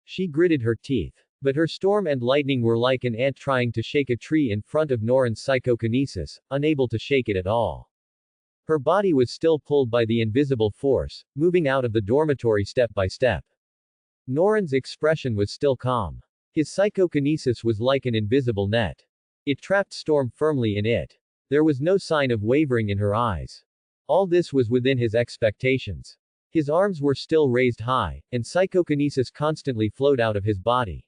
She gritted her teeth. But her storm and lightning were like an ant trying to shake a tree in front of Norin's psychokinesis, unable to shake it at all. Her body was still pulled by the invisible force, moving out of the dormitory step by step. Norin's expression was still calm. His psychokinesis was like an invisible net. It trapped Storm firmly in it. There was no sign of wavering in her eyes. All this was within his expectations. His arms were still raised high, and psychokinesis constantly flowed out of his body.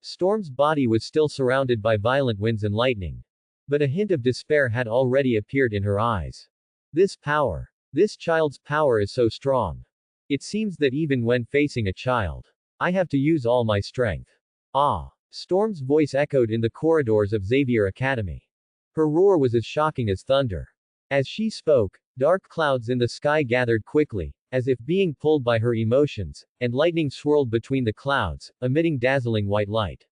Storm's body was still surrounded by violent winds and lightning. But a hint of despair had already appeared in her eyes. This power. This child's power is so strong. It seems that even when facing a child, I have to use all my strength. Ah! Storm's voice echoed in the corridors of Xavier Academy. Her roar was as shocking as thunder. As she spoke, dark clouds in the sky gathered quickly, as if being pulled by her emotions, and lightning swirled between the clouds, emitting dazzling white light.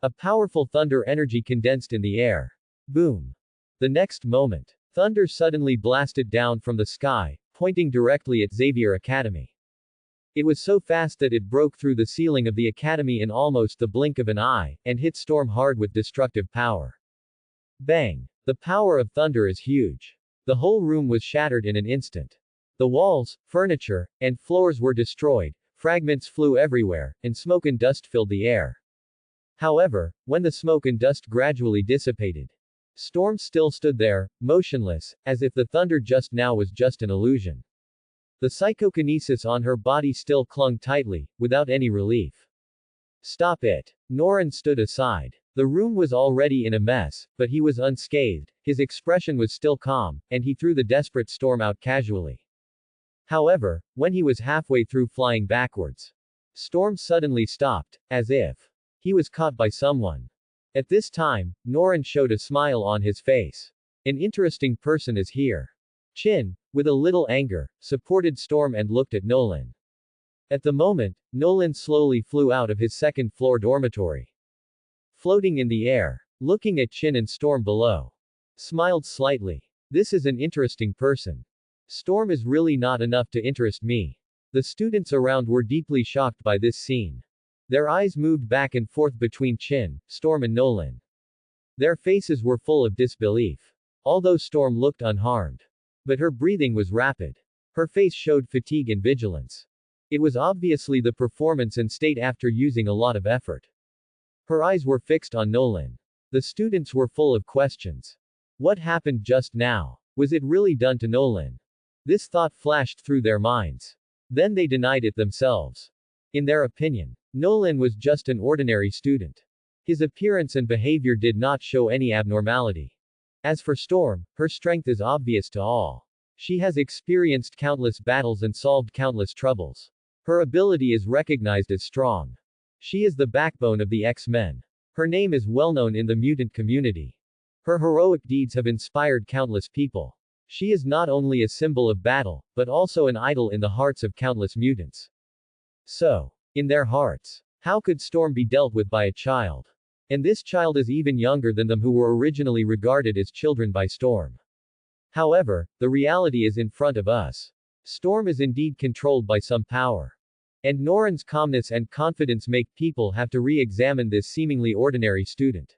A powerful thunder energy condensed in the air. Boom! The next moment, thunder suddenly blasted down from the sky, pointing directly at Xavier Academy. It was so fast that it broke through the ceiling of the academy in almost the blink of an eye, and hit Storm hard with destructive power. Bang! The power of thunder is huge. The whole room was shattered in an instant. The walls, furniture, and floors were destroyed, fragments flew everywhere, and smoke and dust filled the air. However, when the smoke and dust gradually dissipated, Storm still stood there, motionless, as if the thunder just now was just an illusion. The psychokinesis on her body still clung tightly, without any relief. Stop it! Norin stood aside. The room was already in a mess, but he was unscathed, his expression was still calm, and he threw the desperate Storm out casually. However, when he was halfway through flying backwards, Storm suddenly stopped, as if he was caught by someone. At this time, Norin showed a smile on his face. An interesting person is here. Chin, with a little anger, supported Storm and looked at Nolan. At the moment, Nolan slowly flew out of his second-floor dormitory. Floating in the air, looking at Chin and Storm below. Smiled slightly. This is an interesting person. Storm is really not enough to interest me. The students around were deeply shocked by this scene. Their eyes moved back and forth between Chin, Storm and Nolan. Their faces were full of disbelief. Although Storm looked unharmed. But her breathing was rapid. Her face showed fatigue and vigilance. It was obviously the performance and state after using a lot of effort. Her eyes were fixed on Nolan. The students were full of questions. What happened just now? Was it really done to Nolan? This thought flashed through their minds. Then they denied it themselves. In their opinion, Nolan was just an ordinary student. His appearance and behavior did not show any abnormality. As for Storm, her strength is obvious to all. She has experienced countless battles and solved countless troubles. Her ability is recognized as strong. She is the backbone of the X-Men. Her name is well known in the mutant community. Her heroic deeds have inspired countless people. She is not only a symbol of battle, but also an idol in the hearts of countless mutants. So, in their hearts, how could Storm be dealt with by a child? And this child is even younger than them who were originally regarded as children by Storm. However, the reality is in front of us. Storm is indeed controlled by some power. And Noran's calmness and confidence make people have to re-examine this seemingly ordinary student.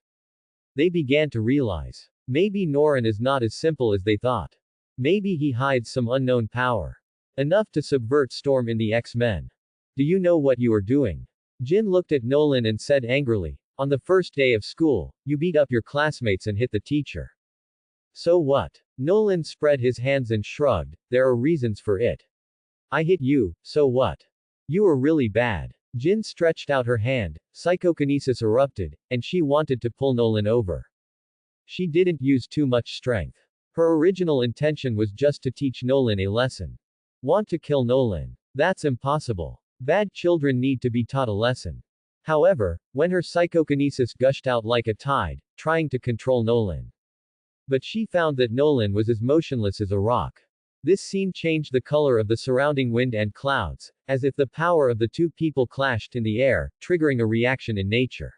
They began to realize. Maybe Noran is not as simple as they thought. Maybe he hides some unknown power. Enough to subvert Storm in the X-Men. Do you know what you are doing? Jin looked at Nolan and said angrily, on the first day of school, you beat up your classmates and hit the teacher. So what? Nolan spread his hands and shrugged, there are reasons for it. I hit you, so what? You were really bad. Jin stretched out her hand, psychokinesis erupted, and she wanted to pull Nolan over. She didn't use too much strength. Her original intention was just to teach Nolan a lesson. Want to kill Nolan? That's impossible. Bad children need to be taught a lesson. However, when her psychokinesis gushed out like a tide, trying to control Nolan. But she found that Nolan was as motionless as a rock. This scene changed the color of the surrounding wind and clouds, as if the power of the two people clashed in the air, triggering a reaction in nature.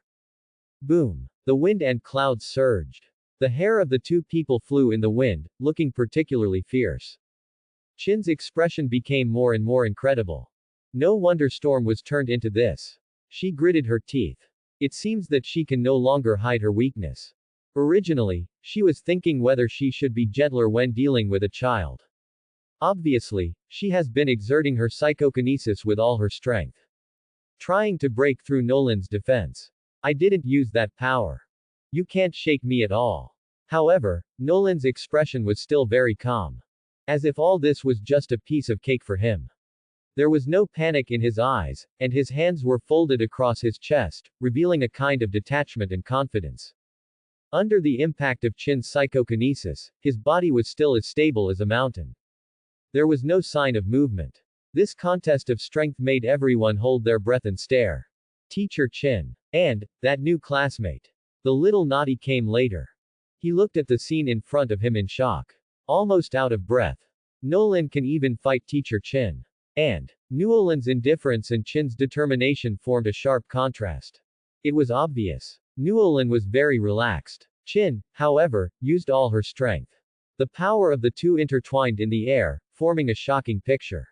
Boom! The wind and clouds surged. The hair of the two people flew in the wind, looking particularly fierce. Chin's expression became more and more incredible. No wonder Storm was turned into this. She gritted her teeth. It seems that she can no longer hide her weakness. Originally, she was thinking whether she should be gentler when dealing with a child. Obviously, she has been exerting her psychokinesis with all her strength. Trying to break through Nolan's defense. I didn't use that power. You can't shake me at all. However, Nolan's expression was still very calm. As if all this was just a piece of cake for him. There was no panic in his eyes, and his hands were folded across his chest, revealing a kind of detachment and confidence. Under the impact of Chin's psychokinesis, his body was still as stable as a mountain. There was no sign of movement. This contest of strength made everyone hold their breath and stare. Teacher Chin. And, that new classmate. The little naughty came later. He looked at the scene in front of him in shock. Almost out of breath. Nolan can even fight Teacher Chin. And, Nolan's indifference and Chin's determination formed a sharp contrast. It was obvious. Nolan was very relaxed. Chin, however, used all her strength. The power of the two intertwined in the air, forming a shocking picture.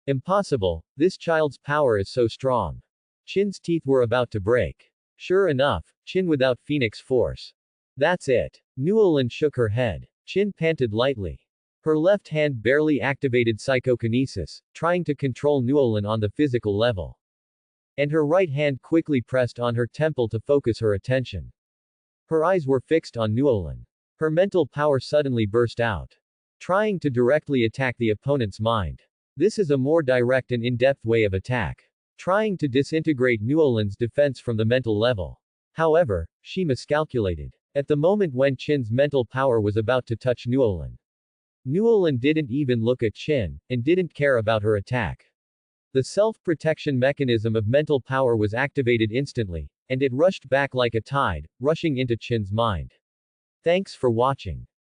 Impossible, this child's power is so strong. Chin's teeth were about to break. Sure enough, Chin without Phoenix Force. That's it. Nolan shook her head. Chin panted lightly. Her left hand barely activated psychokinesis, trying to control Nolan on the physical level. And her right hand quickly pressed on her temple to focus her attention. Her eyes were fixed on Nolan. Her mental power suddenly burst out. Trying to directly attack the opponent's mind. This is a more direct and in-depth way of attack. Trying to disintegrate Nolan's defense from the mental level. However, she miscalculated. At the moment when Chin's mental power was about to touch Nolan didn't even look at Chin, and didn't care about her attack. The self-protection mechanism of mental power was activated instantly, and it rushed back like a tide, rushing into Chin's mind. Thanks for watching.